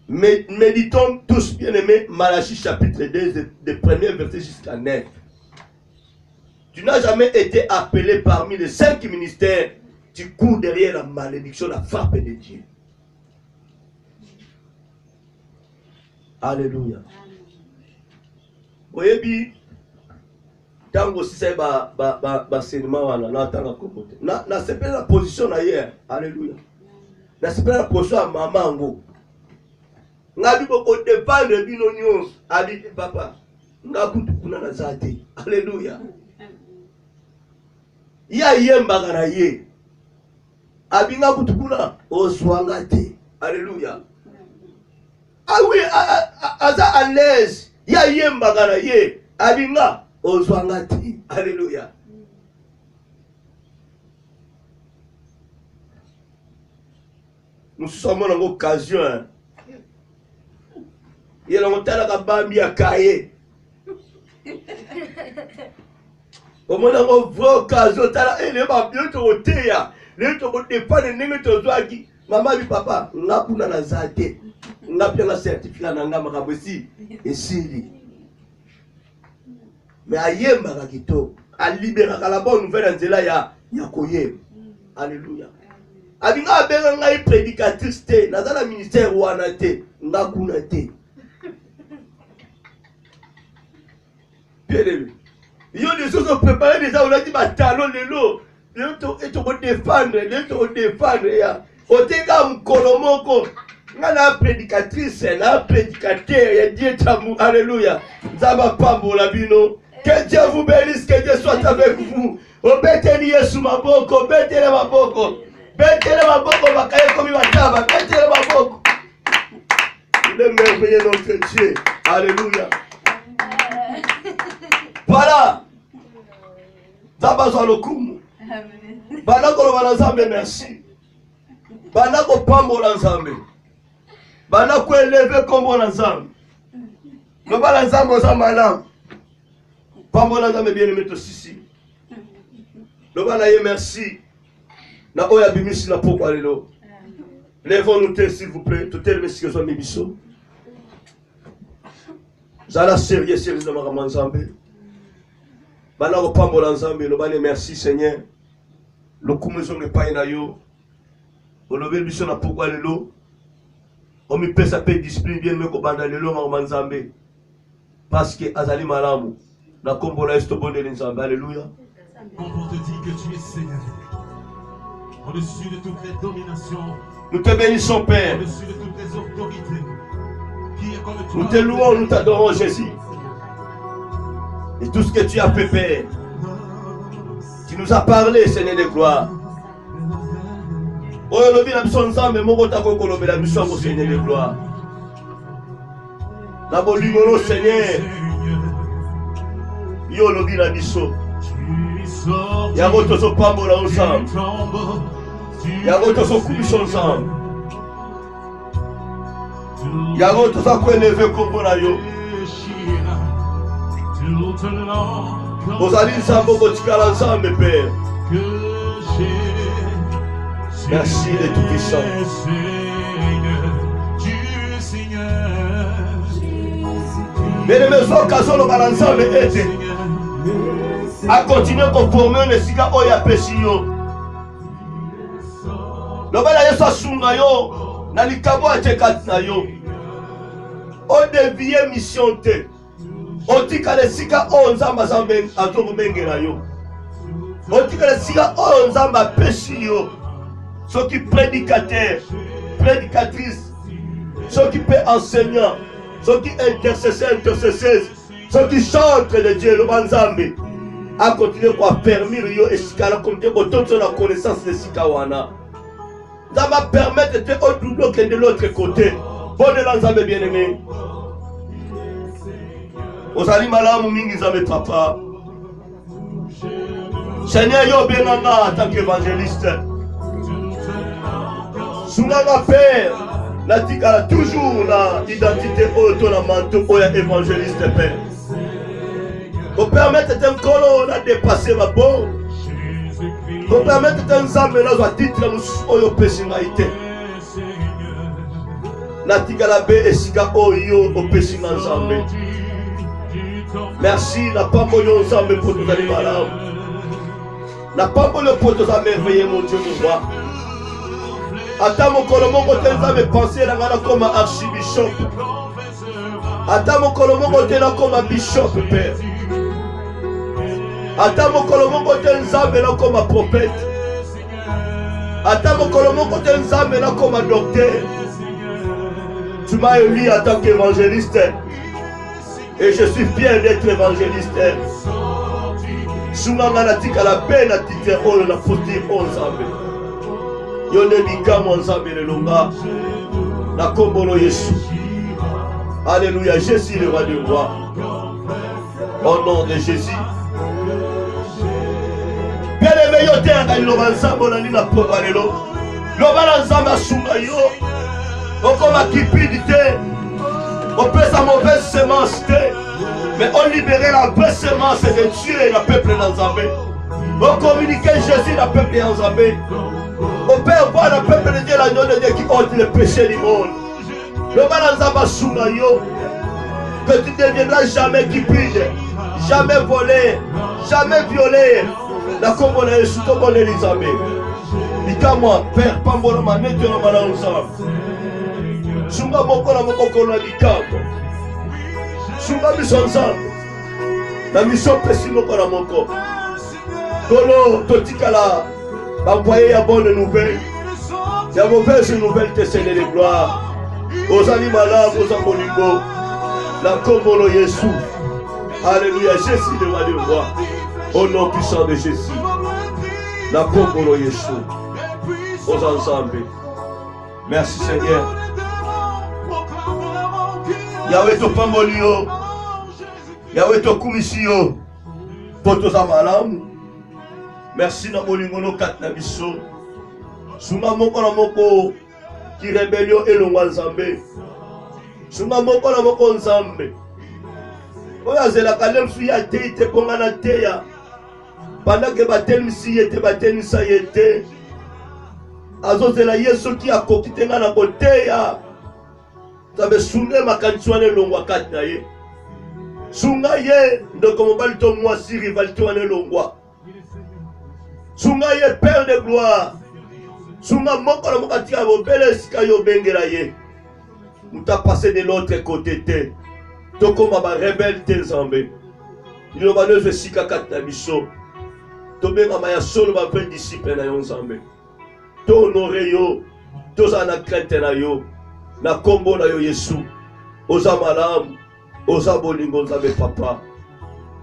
Méditons tous, bien aimés, Malachie chapitre 2, des premiers versets jusqu'à 9. Tu n'as jamais été appelé parmi les 5 ministères, tu cours derrière la malédiction, la frappe de Dieu. Alléluia. Vous voyez bien, tango si c'est enseignement wana na tanga kokote na sepela la position na hier. Alléluia. Na sepela la position à maman ngo ngabi boko défendre bino nyos ali papa ngakutu kuna na zate. Alléluia. Ya yemba kana ye abinga kutu kuna oswanga te. Alléluia. Ah oui, aza à l'aise ya yemba kana ye abinga Oswangati. Alléluia. Nous sommes en occasion. Il y a longtemps que Bambi a caillé. Au moins, on voit occasion, et les babiotes au théâtre, les gens qui dépendent de nous, maman et papa, on a pour la zate, on a bien un certificat dans la marabossi, et si. Mais à Yemba, à libérer la bonne nouvelle, il y a Koyem. Alléluia. Abinga benga ngai prédicatrice te, nazala ministère wana te, ngakuna te. Bien aimé. Ils ont des choses préparées déjà, on a dit talon lelo. Ils ont défendre, ils ont défendre ya. Oteka mkolomoko. Ngana prédicatrice, na prédicateur, ya Dieu tamu. Alléluia. Zaba pambo la bino. Que Dieu vous bénisse, que Dieu soit avec vous. Obeteni Yesu maboko, betele maboko. Betele maboko bakaye komi bataba, betele maboko. Il est merveilleux notre Dieu. Alléluia. Voilà. Tabazo lokumu. Banako lo Nzambe merci. Banako pambo la Nzambe. Banako élever kombo la Nzambe. Lo bala Nzambe za malam. Pambo la Nzambe bien aimé to sisi. Lo bala ye merci. Na oya bimisi na poko lelo. Lèvons-nous s'il vous plaît. Tout tel monsieur so mibiso. Zala sérieux de ma Nzambe. Banako pambo la Nzambe lo bala merci Seigneur. Le kumuzo ne pas na yo. O lo biso na poko lelo. On me pèse à paix discipline bien me ko banda lelo ma Nzambe. Parce que azali malamu. Na kombo la esto bonde Nzambe. Alléluia. On te dit que tu es Seigneur. Au-dessus de toutes les dominations. Nous te bénissons, Père. Au-dessus de toutes les autorités. Qui est comme toi. Nous te louons, nous t'adorons, Jésus. Et tout ce que tu as fait, Père. Tu nous as parlé, Seigneur de gloire. Oh, le bien son Nzambe, mon rota koko le bien mission au Seigneur de gloire. La bolimono, Seigneur. Yo le bien mission. Yago tozo pambo la ensemble. Yago tozo kumisho ensemble. Yago tozo ko élever kombo na yo. Ozali Nzambe botikala ensemble, Père. Merci de tout puissant. Mais les maisons casolo balançable était à continuer à conformer les siga oya pesio. Lobala yeso sunga yo na likabo achekat na yo. O dévier mission te. O tika les siga o nzamba zambe azobo bengela yo. O tika les siga o nzamba pesio. Ceux qui prédicateurs, prédicatrices, ceux qui paient enseignants, ceux qui intercesseurs, intercesseuses, ceux qui chantent de Dieu, le Banzambe, à continuer à permettre yo et sikala comme Dieu pour toute la connaissance de Sikawana. Ça va permettre de faire autre double que de l'autre côté. Bon de l'Anzambe bien-aimé. Ozali malamu mingi Nzambe papa. Seigneur yo benanga en tant qu'évangéliste. Sunanga Père, la tika toujours la identité auto la manteau oya évangéliste Père. Pour permettre d'un colo de dépasser ma bon. Pour permettre d'un Nzambe na zo titre oyo pesingaite. La tika la be esika oyo o pesinga Nzambe. Merci la pambo yo Nzambe pour nous aller malade. La pambo le pour nous merveiller mon Dieu de roi. Ata mokolo moko te Nzambe penser na ngana comme archibishop. Ata mokolo moko te na comme bishop Père. Ata mokolo moko te Nzambe na comme prophète. Ata mokolo moko te Nzambe na comme docteur. Tu m'as élu en tant qu'évangéliste. Et je suis fier d'être évangéliste. Soumanga na tika la peine à titre oyo na foti Nzambe. Yonde bikamo Nzambe le longa. Na kombolo Yesu. Alléluia, Jésus le roi du roi. Au nom de Jésus. Bien aimé yo te aka loba Nzambe na nina poba lelo. Loba na Nzambe asunga yo. Okoma kipidité. On peut sa mauvaise semence. Mais On libérer la vraie semence de Dieu et le peuple d'Anzambé. On communiquer Jésus le peuple d'Anzambé. On peut voir le peuple de Dieu, l'agneau de Dieu qui ôte le péché du monde. Le Manazamba Soumayo, que tu ne deviendras jamais cupide, jamais volé, jamais violé. La commune est sous ton bon Elisabeth. Dis-moi, Père, Pambola Manette, on va ensemble. Sunga moko na moko kola likambo. Sunga biso ensemble. Na mission pesi moko na moko. Kolo totikala envoyer ya bonne nouvelle. Ya mauvaise nouvelle te Seigneur de gloire. Ozali malamu oza molingo. La kombolo Yesu. Alléluia, Jésus de ma devoir. Au nom puissant de Jésus. La kombolo Yesu. Aux ensemble. Merci Seigneur. Yahweh to pambolio. Yahweh to kumisio. Poto za malamu. Merci na bolingo no kat na biso. Sunga moko na moko ki rebellion elongwa Nzambe. Sunga moko na moko Nzambe. Oya zela kalem su ya te te konga na teya. Pendant que batel misi yete batel misa yete. Azo zela Yesu ki akokite nga na koteya. Tabe sunga makanchi wane longwa kat na ye. Sunga ye ndoko mobali to mwasi rivalite wane longwa. Sunga ye Père de gloire. Sunga moko na moko tika bobele sika yo bengela ye. Muta passé de l'autre côté te. Tokoma ba rebelle te Nzambe. Yo ba neve sika kat na biso. To benga ma ya solo ba pen disciple na yo Nzambe. To honore yo. To za na crainte na yo. Na kombo na yo Yesu. Oza malamu. Oza bolingo Nzambe papa.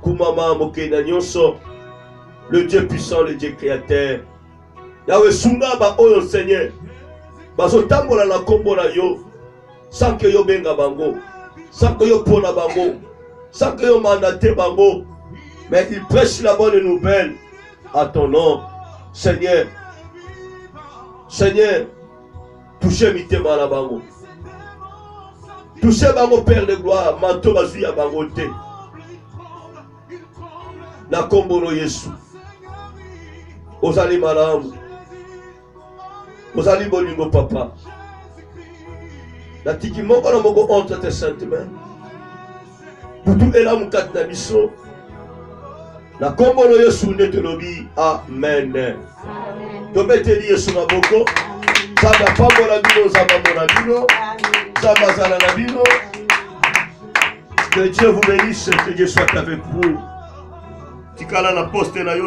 Kumama mokena nyonso. Le Dieu puissant, le Dieu créateur. Yahweh sunga ba oyo Seigneur. Baso tambola na kombo na yo. Sans que yo benga bango. Sans que yo pona bango. Sans que yo mandate bango. Mais il prêche la bonne nouvelle à ton nom. Seigneur. Seigneur. Touchez mitema na bango. Touchez bango Père de gloire. Manto bazu ya bango te. Na kombo no Yesu. Ozali malamu. Ozali bolingo papa. Natiki moko na moko entre tes saintes mains. Butu elamu kat na biso. Na kombo no Yesu nde lobi amen. Tobeteli Yesu na boko. Zamba pambola bino, zamba mona bino. Zamba zala na bino. Que Dieu vous bénisse, que Dieu soit avec vous. Tikala na poste na yo.